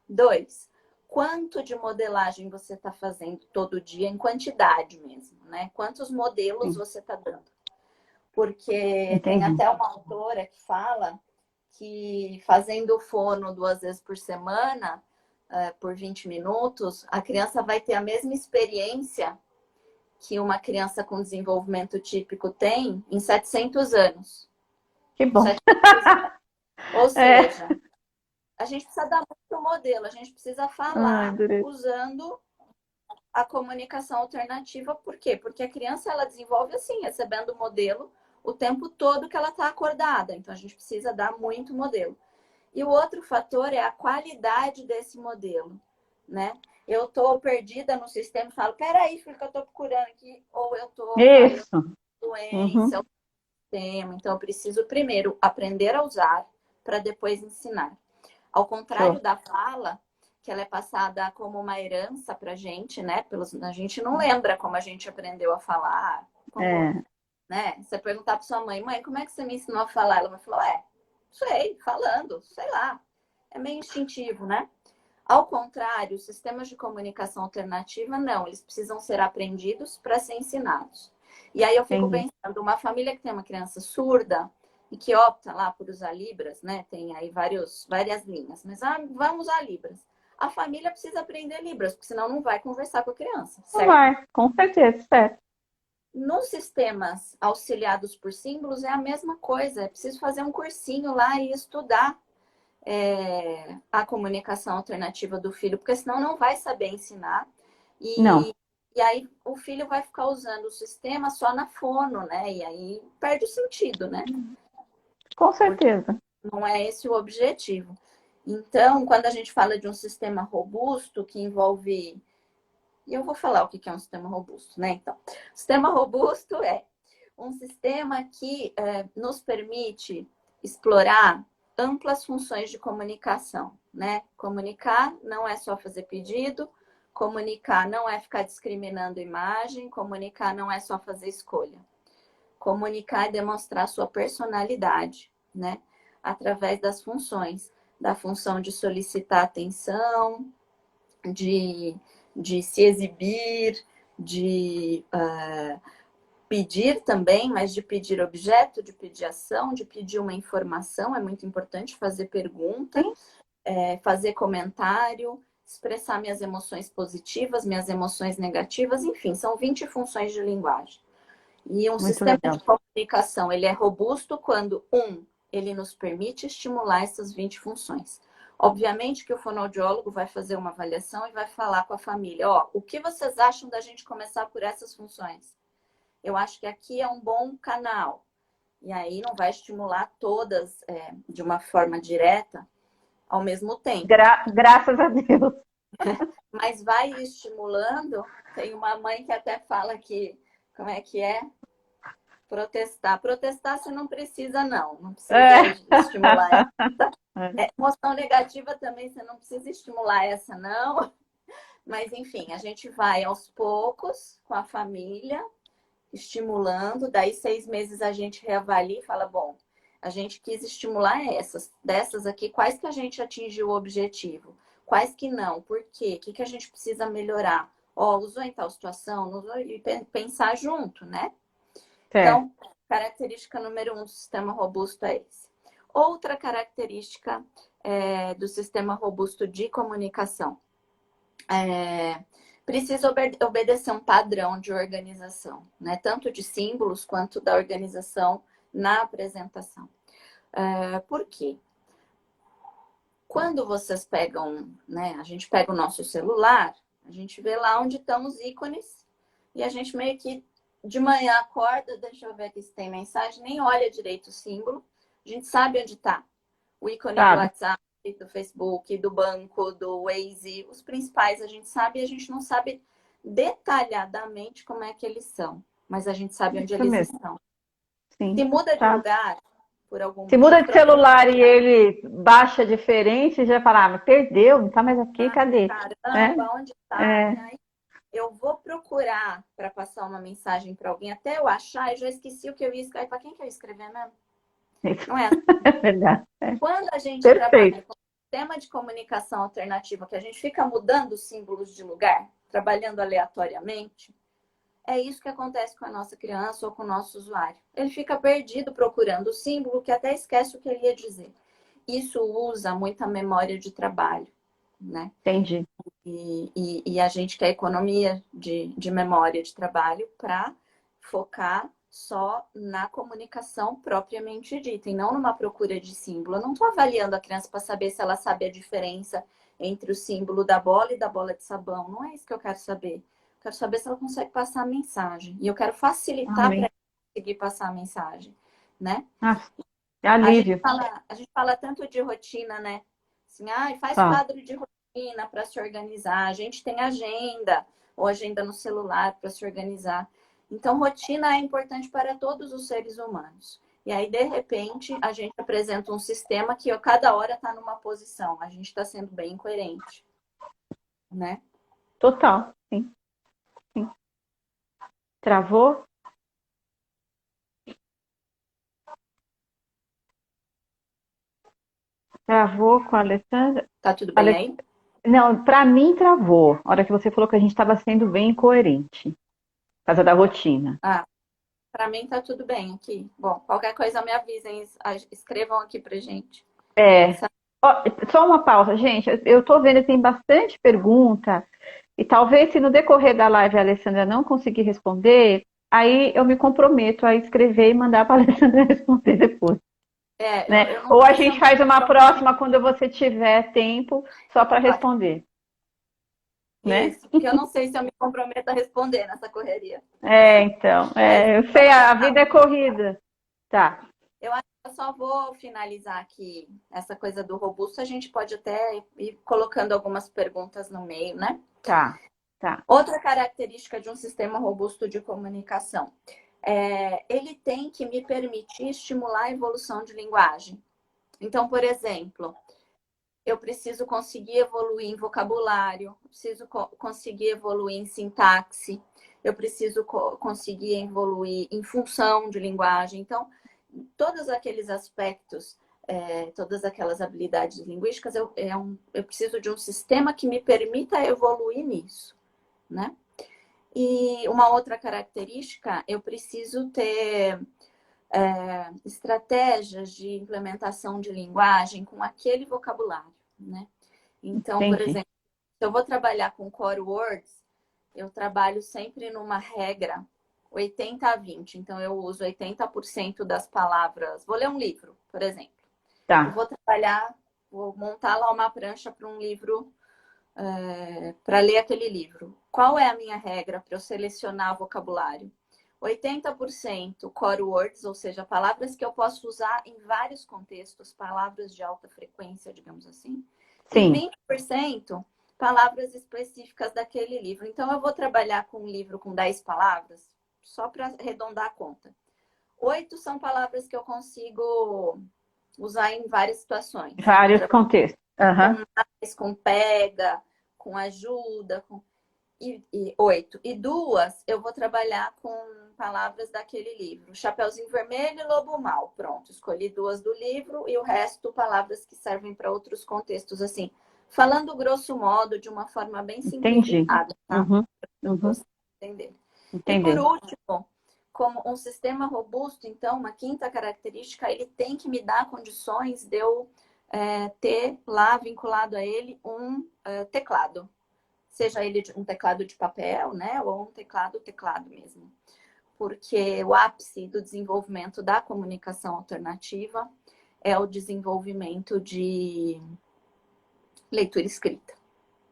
2. Quanto de modelagem você está fazendo todo dia, em quantidade mesmo, né? Quantos modelos Sim. você está dando? Porque tem Entendi. até uma autora que fala que fazendo fono 2 vezes por semana, por 20 minutos, a criança vai ter a mesma experiência que uma criança com desenvolvimento típico tem em 700 anos. Que bom. 700 anos. Ou É. seja, a gente precisa dar muito modelo, a gente precisa Ai, falar dureza. usando a comunicação alternativa. Por quê? Porque a criança ela desenvolve assim, recebendo o modelo o tempo todo que ela está acordada. Então a gente precisa dar muito modelo. E o outro fator é a qualidade desse modelo, né? Eu estou perdida no sistema e falo, peraí, filho, que eu estou procurando aqui, ou eu estou falando Isso. doença, Uhum. o sistema. Então eu preciso primeiro aprender a usar para depois ensinar. Ao contrário Show. da fala, que ela é passada como uma herança para a gente, né? A gente não lembra como a gente aprendeu a falar, como, É. né? Você perguntar para sua mãe, mãe, como é que você me ensinou a falar? Ela vai falar, sei, falando, sei lá. É meio instintivo, né? Ao contrário, os sistemas de comunicação alternativa, não, eles precisam ser aprendidos para ser ensinados. E aí eu fico Entendi. pensando, uma família que tem uma criança surda e que opta lá por usar Libras, né? Tem aí várias linhas, mas vamos usar Libras. A família precisa aprender Libras, porque senão não vai conversar com a criança, Não certo? vai, com certeza, certo. Nos sistemas auxiliados por símbolos é a mesma coisa. É preciso fazer um cursinho lá e estudar a comunicação alternativa do filho, porque senão não vai saber ensinar. Não, E aí o filho vai ficar usando o sistema só na fono, né? E aí perde o sentido, né? com Porque certeza. não é esse o objetivo. Então, quando a gente fala de um sistema robusto que envolve. E eu vou falar o que é um sistema robusto, né? Então, sistema robusto é um sistema que nos permite explorar amplas funções de comunicação, né? Comunicar não é só fazer pedido, comunicar não é ficar discriminando imagem, comunicar não é só fazer escolha. Comunicar é demonstrar sua personalidade, né? Através das funções, da função de solicitar atenção, de, de se exibir, de pedir também, mas de pedir objeto, de pedir ação, de pedir uma informação, é muito importante fazer pergunta, Sim, fazer comentário, expressar minhas emoções positivas, minhas emoções negativas, enfim, são 20 funções de linguagem. E um muito sistema de legal. comunicação, ele é robusto quando, ele nos permite estimular essas 20 funções. Obviamente que o fonoaudiólogo vai fazer uma avaliação e vai falar com a família, o que vocês acham da gente começar por essas funções? Eu acho que aqui é um bom canal. E aí não vai estimular todas de uma forma direta ao mesmo tempo. Graças a Deus. Mas vai estimulando. Tem uma mãe que até fala que, como é que é? Protestar. Protestar você não precisa, não. Não precisa É. estimular essa. Emoção negativa também você não precisa estimular essa, não. Mas, enfim, a gente vai aos poucos com a família, estimulando. Daí, 6 meses a gente reavalia e fala, bom, A gente quis estimular dessas aqui, quais que a gente atingiu o objetivo, quais que não, por quê, o que a gente precisa melhorar. Ó, usou em tal situação, não usou, e pensar junto, né? Certo. Então, característica número 1 do sistema robusto é esse. Outra característica do sistema robusto de comunicação. Precisa obedecer um padrão de organização, né? Tanto de símbolos quanto da organização na apresentação. Por quê? Quando vocês pegam, né? A gente pega o nosso celular, a gente vê lá onde estão os ícones e a gente meio que de manhã acorda, deixa eu ver aqui se tem mensagem, nem olha direito o símbolo, a gente sabe onde está. O ícone do Sabe. WhatsApp, do Facebook, do banco, do Waze, os principais a gente sabe e a gente não sabe detalhadamente como é que eles são, mas a gente sabe onde Isso eles mesmo. estão. Se Sim. muda de Tá. lugar, por algum Se muda motivo, de trocou de celular e lugar, ele baixa diferente, você já fala, mas perdeu, não tá mais aqui, cadê? Né? caramba, onde está? E É, aí eu vou procurar para passar uma mensagem para alguém, até eu achar, eu já esqueci o que eu ia escrever. Para quem que eu ia escrever mesmo? isso Não é? é verdade. É. Quando a gente Perfeito. trabalha com sistema de comunicação alternativa, que a gente fica mudando os símbolos de lugar, trabalhando aleatoriamente, é isso que acontece com a nossa criança ou com o nosso usuário. Ele fica perdido procurando o símbolo que até esquece o que ele ia dizer. Isso usa muita memória de trabalho, né? Entendi. E a gente quer economia de memória de trabalho para focar só na comunicação propriamente dita, e não numa procura de símbolo. Eu não estou avaliando a criança para saber se ela sabe a diferença entre o símbolo da bola e da bola de sabão. Não é isso que eu quero saber. Eu quero saber se ela consegue passar a mensagem. E eu quero facilitar para Amém. ela conseguir passar a mensagem, né? Ah, é A gente alívio. fala, a gente fala tanto de rotina, né? Assim, faz Tá. quadro de rotina para se organizar. A gente tem agenda, ou agenda no celular para se organizar. Então, rotina é importante para todos os seres humanos. E aí, de repente, a gente apresenta um sistema que a cada hora está numa posição. A gente está sendo bem coerente, né? Total. Sim, sim. Travou? Travou com a Alessandra? Tá tudo bem Ale- aí? Não, para mim travou. A hora que você falou que a gente estava sendo bem coerente, por causa da rotina. Ah, para mim tá tudo bem aqui. Bom, qualquer coisa me avisem, escrevam aqui pra gente. É. Ó, só uma pausa, gente. Eu estou vendo que tem bastante pergunta. E talvez, se no decorrer da live a Alessandra não conseguir responder, aí eu me comprometo a escrever e mandar para a Alessandra responder depois, Eu né? não Ou a sei se eu gente me faz uma comprometo. próxima quando você tiver tempo só para responder, né? Isso, porque eu não sei se eu me comprometo a responder nessa correria. Então, Mas eu sei, vamos a tentar. vida é corrida. Tá, Eu acho que eu só vou finalizar aqui essa coisa do robusto. A gente pode até ir colocando algumas perguntas no meio, né? tá, tá. Outra característica de um sistema robusto de comunicação. Ele tem que me permitir estimular a evolução de linguagem. Então, por exemplo, eu preciso conseguir evoluir em vocabulário, preciso conseguir evoluir em sintaxe, eu preciso conseguir evoluir em função de linguagem. Então, todos aqueles aspectos, todas aquelas habilidades linguísticas, eu preciso de um sistema que me permita evoluir nisso, né? E uma outra característica, eu preciso ter estratégias de implementação de linguagem com aquele vocabulário, né? Então, por Entendi. exemplo, se eu vou trabalhar com core words, eu trabalho sempre numa regra 80-20. Então, eu uso 80% das palavras. Vou ler um livro, por exemplo. Eu Tá. vou trabalhar, vou montar lá uma prancha para um livro, para ler aquele livro. Qual é a minha regra para eu selecionar vocabulário? 80% core words, ou seja, palavras que eu posso usar em vários contextos, palavras de alta frequência, digamos assim. E Sim. 20% palavras específicas daquele livro. Então, eu vou trabalhar com um livro com 10 palavras, só para arredondar a conta. 8 são palavras que eu consigo usar em várias situações. Vários contextos. Com Aham. mais, com pega, com ajuda. e 8. E 2 eu vou trabalhar com palavras daquele livro. Chapeuzinho Vermelho e Lobo Mau. Pronto, escolhi 2 do livro e o resto palavras que servem para outros contextos, assim. Falando grosso modo, de uma forma bem Entendi. simplificada, tá? Uhum, Para uhum, você entender. E por entendi. último, como um sistema robusto, então, uma quinta característica, ele tem que me dar condições de eu ter lá vinculado a ele um teclado. Seja ele um teclado de papel, né? Ou um teclado mesmo. Porque o ápice do desenvolvimento da comunicação alternativa é o desenvolvimento de leitura escrita,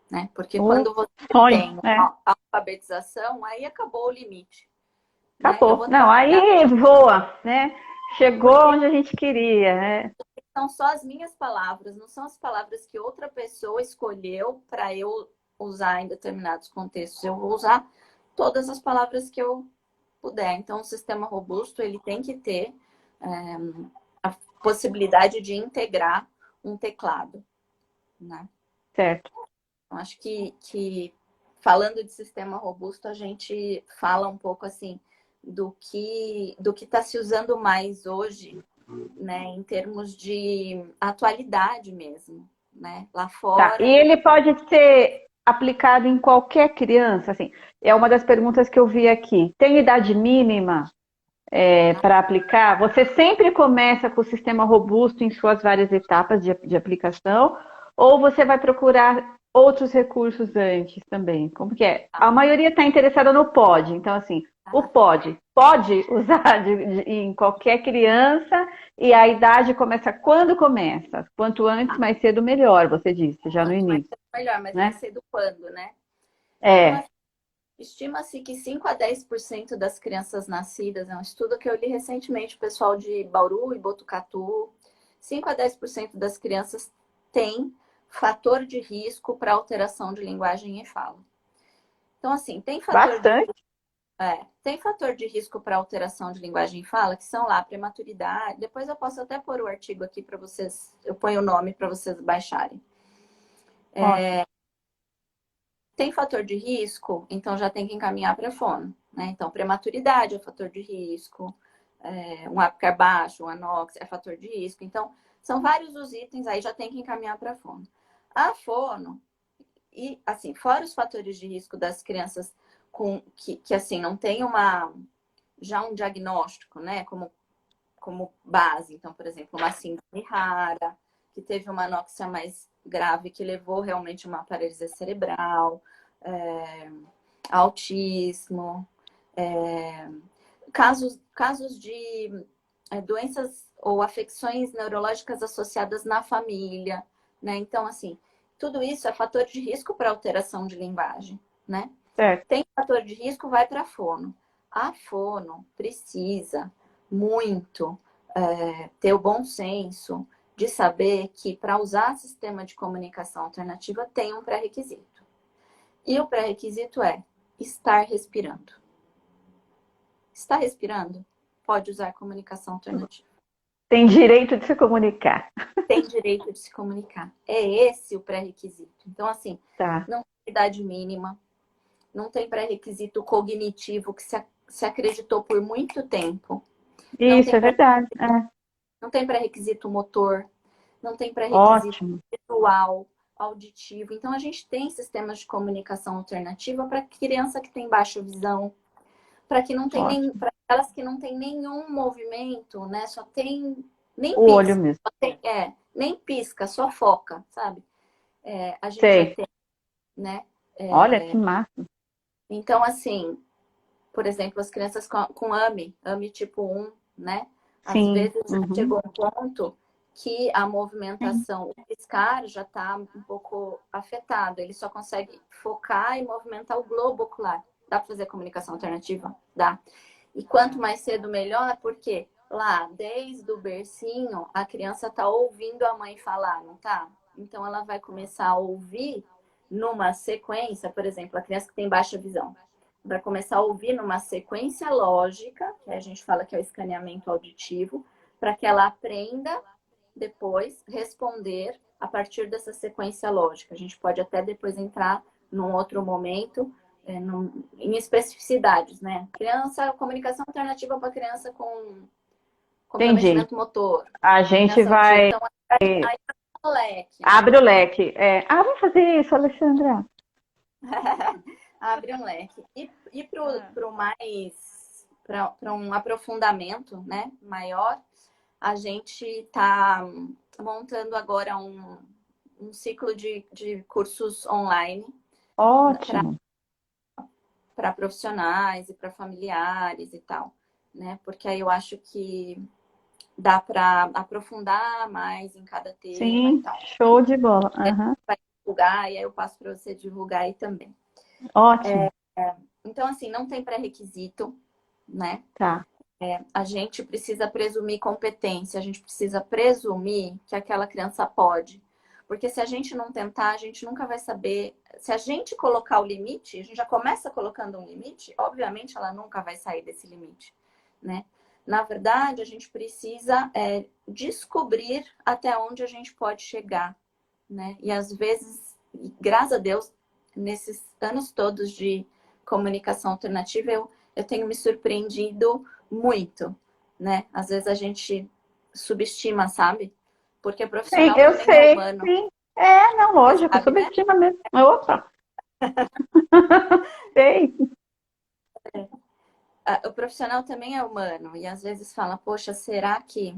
né? Porque O quando você sonho, tem né? a alfabetização, aí acabou o limite, né? Eu Acabou. vou Não, trabalhar aí voa, né? Chegou porque onde a gente queria, né? são só as minhas palavras, não são as palavras que outra pessoa escolheu para eu usar em determinados contextos. Eu vou usar todas as palavras que eu puder. Então, o sistema robusto ele tem que ter a possibilidade de integrar um teclado, né? Certo. Eu acho que falando de sistema robusto, a gente fala um pouco assim do que está se usando mais hoje, né, em termos de atualidade mesmo, né? Lá Tá. E fora. ele pode ser aplicado em qualquer criança, assim. É uma das perguntas que eu vi aqui. Tem idade mínima para aplicar? Você sempre começa com o sistema robusto em suas várias etapas de aplicação, ou você vai procurar outros recursos antes também? Como que é? A maioria está interessada no POD, então assim, o POD pode usar em qualquer criança e a idade começa quando começa? Quanto antes, mais cedo, melhor, você disse, já no Quanto mais início, cedo, melhor, mas mais né? cedo quando, né? Então, É, assim, estima-se que 5 a 10% das crianças nascidas, é um estudo que eu li recentemente, o pessoal de Bauru e Botucatu, 5 a 10% das crianças têm fator de risco para alteração de linguagem e fala. Então, assim, bastante. tem fator de risco para alteração de linguagem e fala, que são lá prematuridade. Depois eu posso até pôr o artigo aqui para vocês, eu ponho o nome para vocês baixarem. Ótimo. Tem fator de risco, então já tem que encaminhar para fono, né? Então, prematuridade é fator de risco, um apgar baixo, um anox é fator de risco. Então, são vários os itens, aí já tem que encaminhar para fono. A fono, e assim, fora os fatores de risco das crianças que assim, não tem já um diagnóstico, né? Como base. Então, por exemplo, uma síndrome rara, que teve uma anóxia mais grave, que levou realmente uma paralisia cerebral, autismo, casos de doenças ou afecções neurológicas associadas na família, né? Então, assim, tudo isso é fator de risco para alteração de linguagem, né? Certo. Tem fator de risco, vai para a fono. A fono precisa muito ter o bom senso de saber que para usar sistema de comunicação alternativa tem um pré-requisito. E o pré-requisito é estar respirando. Está respirando? Pode usar comunicação alternativa. Tem direito de se comunicar. Tem direito de se comunicar. É esse o pré-requisito. Então, assim, Tá. não tem idade mínima, não tem pré-requisito cognitivo que se acreditou por muito tempo. Não Isso tem é verdade. não tem pré-requisito motor, não tem pré-requisito Ótimo. visual, auditivo. Então, a gente tem sistemas de comunicação alternativa para criança que tem baixa visão, para que não tem nem, Ótimo. para elas que não tem nenhum movimento, né? Só tem nem O olho pisca, mesmo. nem pisca, só foca, sabe? A gente já Sei. tem, né? Olha que massa. Então, assim, por exemplo, as crianças com AMI tipo 1, né? Às Sim. vezes já Uhum. chegou um ponto que a movimentação, o piscar já está um pouco afetado. Ele só consegue focar e movimentar o globo ocular. Dá para fazer comunicação alternativa? Dá. E quanto mais cedo, melhor, porque lá, desde o bercinho, a criança está ouvindo a mãe falar, não tá? Então, ela vai começar a ouvir numa sequência, por exemplo, a criança que tem baixa visão para começar a ouvir numa sequência lógica, que a gente fala que é o escaneamento auditivo, para que ela aprenda depois responder a partir dessa sequência lógica. A gente pode até depois entrar num outro momento em especificidades, né? Comunicação alternativa para criança com Entendi. comprometimento motor, A gente criança autismo. vai... Então, aí é o leque. Abre o leque. Vamos fazer isso, Alexandra. Abre um leque. E Ah. para mais para um aprofundamento, né, maior, a gente está montando agora um ciclo de cursos online Ótimo. para profissionais e para familiares e tal, né? Porque aí eu acho que dá para aprofundar mais em cada tema e Sim, tal. show de bola. Aham. Vai divulgar, e aí eu passo para você divulgar aí também. Ótimo. Então, assim, não tem pré-requisito, né? Tá. A gente precisa presumir competência, a gente precisa presumir que aquela criança pode. Porque se a gente não tentar, a gente nunca vai saber. Se a gente colocar o limite, a gente já começa colocando um limite, obviamente ela nunca vai sair desse limite, né? Na verdade, a gente precisa descobrir até onde a gente pode chegar, né? E às vezes, graças a Deus, nesses anos todos de comunicação alternativa, eu tenho me surpreendido muito, né? Às vezes a gente subestima, sabe? Porque Sim, profissional eu também é sei. humano. Sim. Não, Você lógico, sabe, né? subestima mesmo. Opa, sei. O profissional também é humano. E às vezes fala, poxa, será que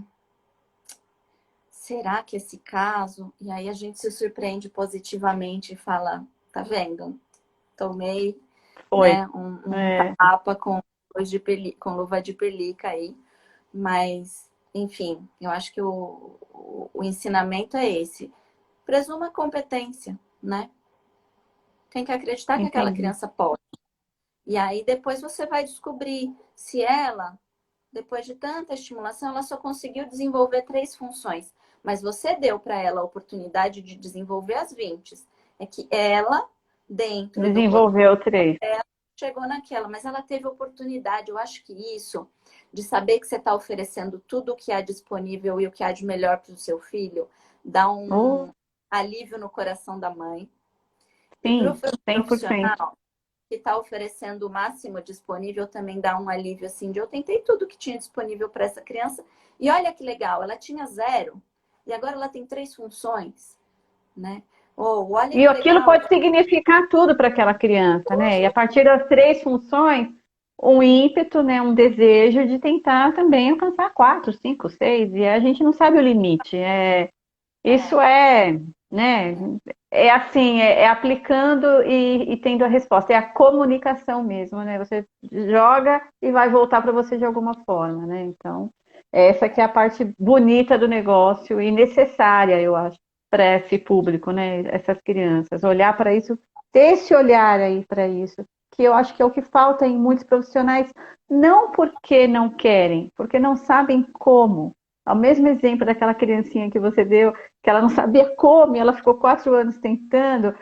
esse caso? E aí a gente se surpreende positivamente e fala, tá vendo? Tomei, Foi. né, um É, tapa com luva de pelica aí. Mas, enfim, eu acho que o ensinamento é esse. Presuma competência, né? Tem que acreditar que aquela entendi. criança pode. E aí depois você vai descobrir se ela, depois de tanta estimulação, ela só conseguiu desenvolver 3 funções. Mas você deu para ela a oportunidade de desenvolver as 20. É que ela, dentro do protocolo, Desenvolveu três. chegou naquela, mas ela teve oportunidade. Eu acho que isso, de saber que você está oferecendo tudo o que há disponível e o que há de melhor para o seu filho, dá Oh, um alívio no coração da mãe. E para o sim, 100%. profissional que está oferecendo o máximo disponível também dá um alívio assim de eu tentei tudo que tinha disponível para essa criança e olha que legal, ela tinha 0 e agora ela tem 3 funções, né? Ou olha E que aquilo legal, pode significar tudo para aquela criança, né? E a partir das 3 funções, um ímpeto, né? Um desejo de tentar também alcançar 4, 5, 6. E a gente não sabe o limite. Isso né? É assim, é aplicando e tendo a resposta. É a comunicação mesmo, né? Você joga e vai voltar para você de alguma forma, né? Então, essa que é a parte bonita do negócio e necessária, eu acho, para esse público, né? Essas crianças. Olhar para isso, ter esse olhar aí para isso, que eu acho que é o que falta em muitos profissionais, não porque não querem, porque não sabem como. O mesmo exemplo daquela criancinha que você deu, que ela não sabia como, e ela ficou 4 anos tentando.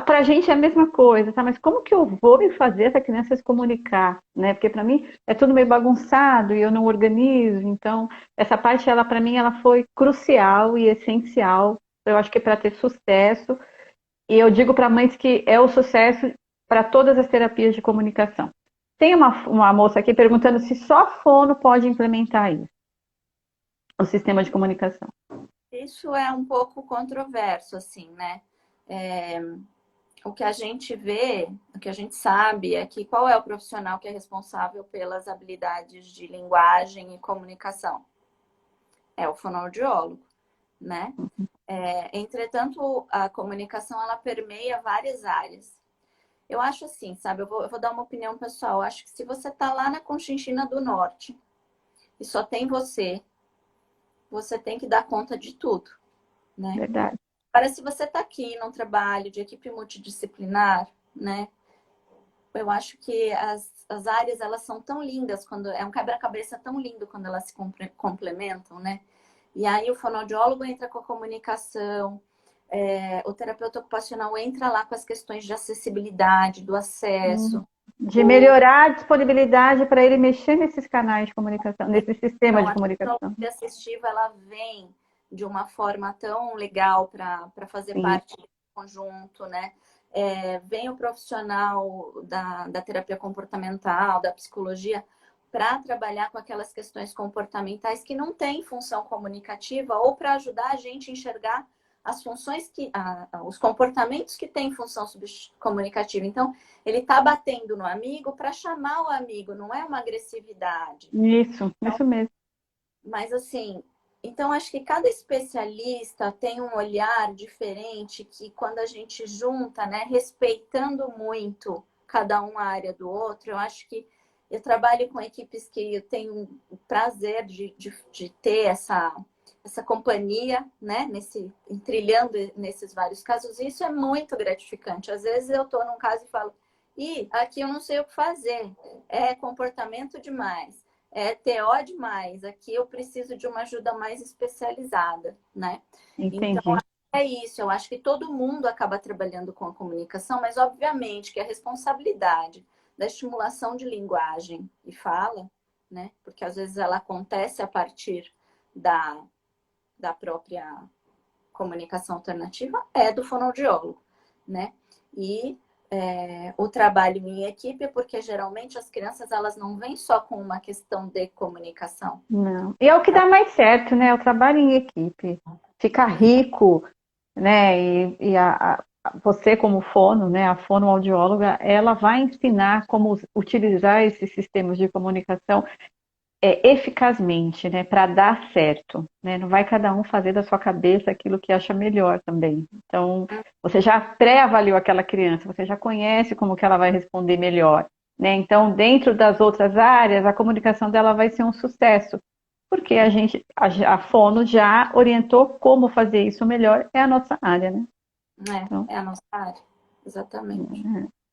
Para a gente é a mesma coisa, tá? Mas como que eu vou me fazer essa criança se comunicar, né? Porque para mim é tudo meio bagunçado e eu não organizo. Então, essa parte, ela para mim, ela foi crucial e essencial. Eu acho que para ter sucesso. E eu digo para mães que é o sucesso para todas as terapias de comunicação. Tem uma moça aqui perguntando se só fono pode implementar isso, o sistema de comunicação. isso é um pouco controverso assim, né? É, o que a gente vê, o que a gente sabe é que qual é o profissional que é responsável pelas habilidades de linguagem e comunicação? É o fonoaudiólogo, né? Entretanto, a comunicação ela permeia várias áreas. Eu acho assim, sabe? Eu vou dar uma opinião pessoal. Eu acho que se você tá lá na Conchinchina do Norte e só tem você tem que dar conta de tudo, né? Verdade. Agora, se você tá aqui num trabalho de equipe multidisciplinar, né? Eu acho que as áreas elas são tão lindas quando é um quebra-cabeça tão lindo quando elas se complementam, né? E aí o fonoaudiólogo entra com a comunicação, o terapeuta ocupacional entra lá com as questões de acessibilidade, do acesso. De melhorar a disponibilidade para ele mexer nesses canais de comunicação, nesse sistema Então, de a comunicação. tecnologia assistiva ela vem de uma forma tão legal para fazer Sim. parte do conjunto, né? vem o profissional da terapia comportamental, da psicologia, para trabalhar com aquelas questões comportamentais que não têm função comunicativa ou para ajudar a gente a enxergar as funções os comportamentos que têm função comunicativa. Então, ele está batendo no amigo para chamar o amigo, não é uma agressividade. Isso mesmo. Mas assim, então acho que cada especialista tem um olhar diferente que quando a gente junta, né, respeitando muito cada um a área do outro, eu acho que eu trabalho com equipes que eu tenho o prazer de ter essa companhia, né, trilhando nesses vários casos. Isso é muito gratificante. Às vezes eu estou num caso e falo, aqui eu não sei o que fazer, é comportamento demais, é TO demais, aqui eu preciso de uma ajuda mais especializada, né? Entendi. Então, é isso, eu acho que todo mundo acaba trabalhando com a comunicação, mas obviamente que a responsabilidade da estimulação de linguagem e fala, né? Porque às vezes ela acontece a partir da própria comunicação alternativa, é do fonoaudiólogo, né? E o trabalho em equipe, porque geralmente as crianças elas não vêm só com uma questão de comunicação. Não. E é o que dá mais certo, né? O trabalho em equipe. Fica rico, né? Você como fono, né? A fonoaudióloga, ela vai ensinar como utilizar esses sistemas de comunicação eficazmente, né? Para dar certo, né? Não vai cada um fazer da sua cabeça aquilo que acha melhor também. Então, você já pré-avaliou aquela criança, você já conhece como que ela vai responder melhor, né? Então, dentro das outras áreas, a comunicação dela vai ser um sucesso, porque a fono já orientou como fazer isso melhor, é a nossa área, né? Então, É a nossa área, exatamente.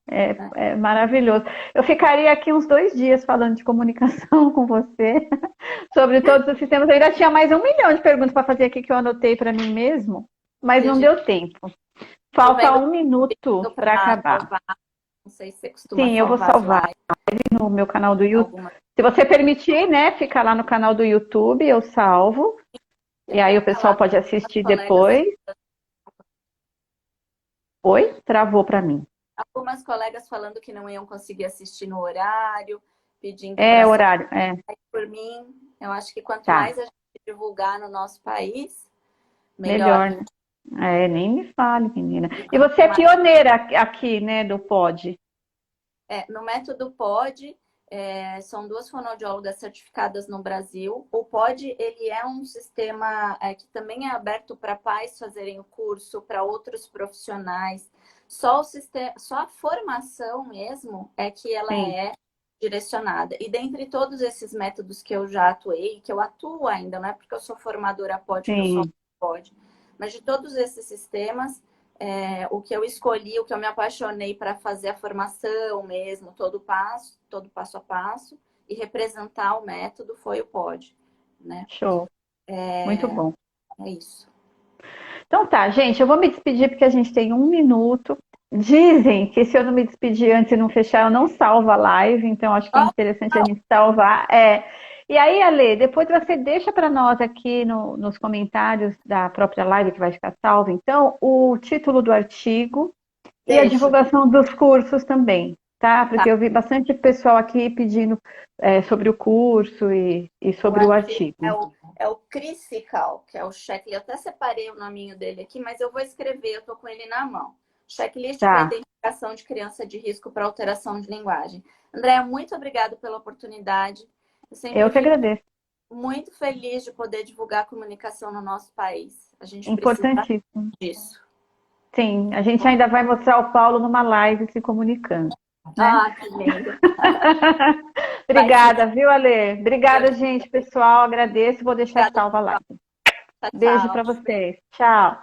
é maravilhoso. Eu ficaria aqui uns 2 dias falando de comunicação com você, sobre todos os sistemas. Eu ainda tinha mais 1 milhão de perguntas para fazer aqui que eu anotei para mim mesmo, mas não deu tempo. Falta 1 minuto para acabar. Não sei se você costuma Sim, eu vou salvar no meu canal do YouTube. Se você permitir, né, fica lá no canal do YouTube, eu salvo. E aí o pessoal pode assistir depois. Oi? Travou para mim. Algumas colegas falando que não iam conseguir assistir no horário, pedindo horário, por mim. Eu acho que quanto mais a gente divulgar no nosso país, melhor, né? Nem me fale, menina. E você é pioneira aqui, né, do POD? No método POD, são 2 fonoaudiólogas certificadas no Brasil. O POD, ele é um sistema que também é aberto para pais fazerem o curso, para outros profissionais. Só a formação mesmo é que ela é direcionada. E dentre todos esses métodos que eu já atuei, que eu atuo ainda, não é porque eu sou formadora POD, que eu sou POD, mas de todos esses sistemas, o que eu escolhi, o que eu me apaixonei para fazer a formação mesmo, todo passo a passo, e representar o método foi o POD, né? Show. Muito bom. É isso. Então tá, gente, eu vou me despedir porque a gente tem 1 minuto. Dizem que se eu não me despedir antes e não fechar, eu não salvo a live, então acho que é interessante a gente salvar. E aí, Ale, depois você deixa para nós aqui nos comentários da própria live que vai ficar salva, então, o título do artigo e a divulgação dos cursos também, tá? Porque eu vi bastante pessoal aqui pedindo sobre o curso e sobre o artigo. É o Crisical, que é o checklist. Eu até separei o nominho dele aqui, mas eu vou escrever, eu tô com ele na mão. Checklist para identificação de criança de risco para alteração de linguagem. Andréa, muito obrigada pela oportunidade. Eu que agradeço. Muito feliz de poder divulgar a comunicação no nosso país. A gente importantíssimo precisa disso. Sim, a gente ainda vai mostrar o Paulo numa live se comunicando. Né? Que lindo. Obrigada, viu, Ale? Obrigada, gente, pessoal. Agradeço. Vou deixar salva a live. Beijo para vocês. Tchau.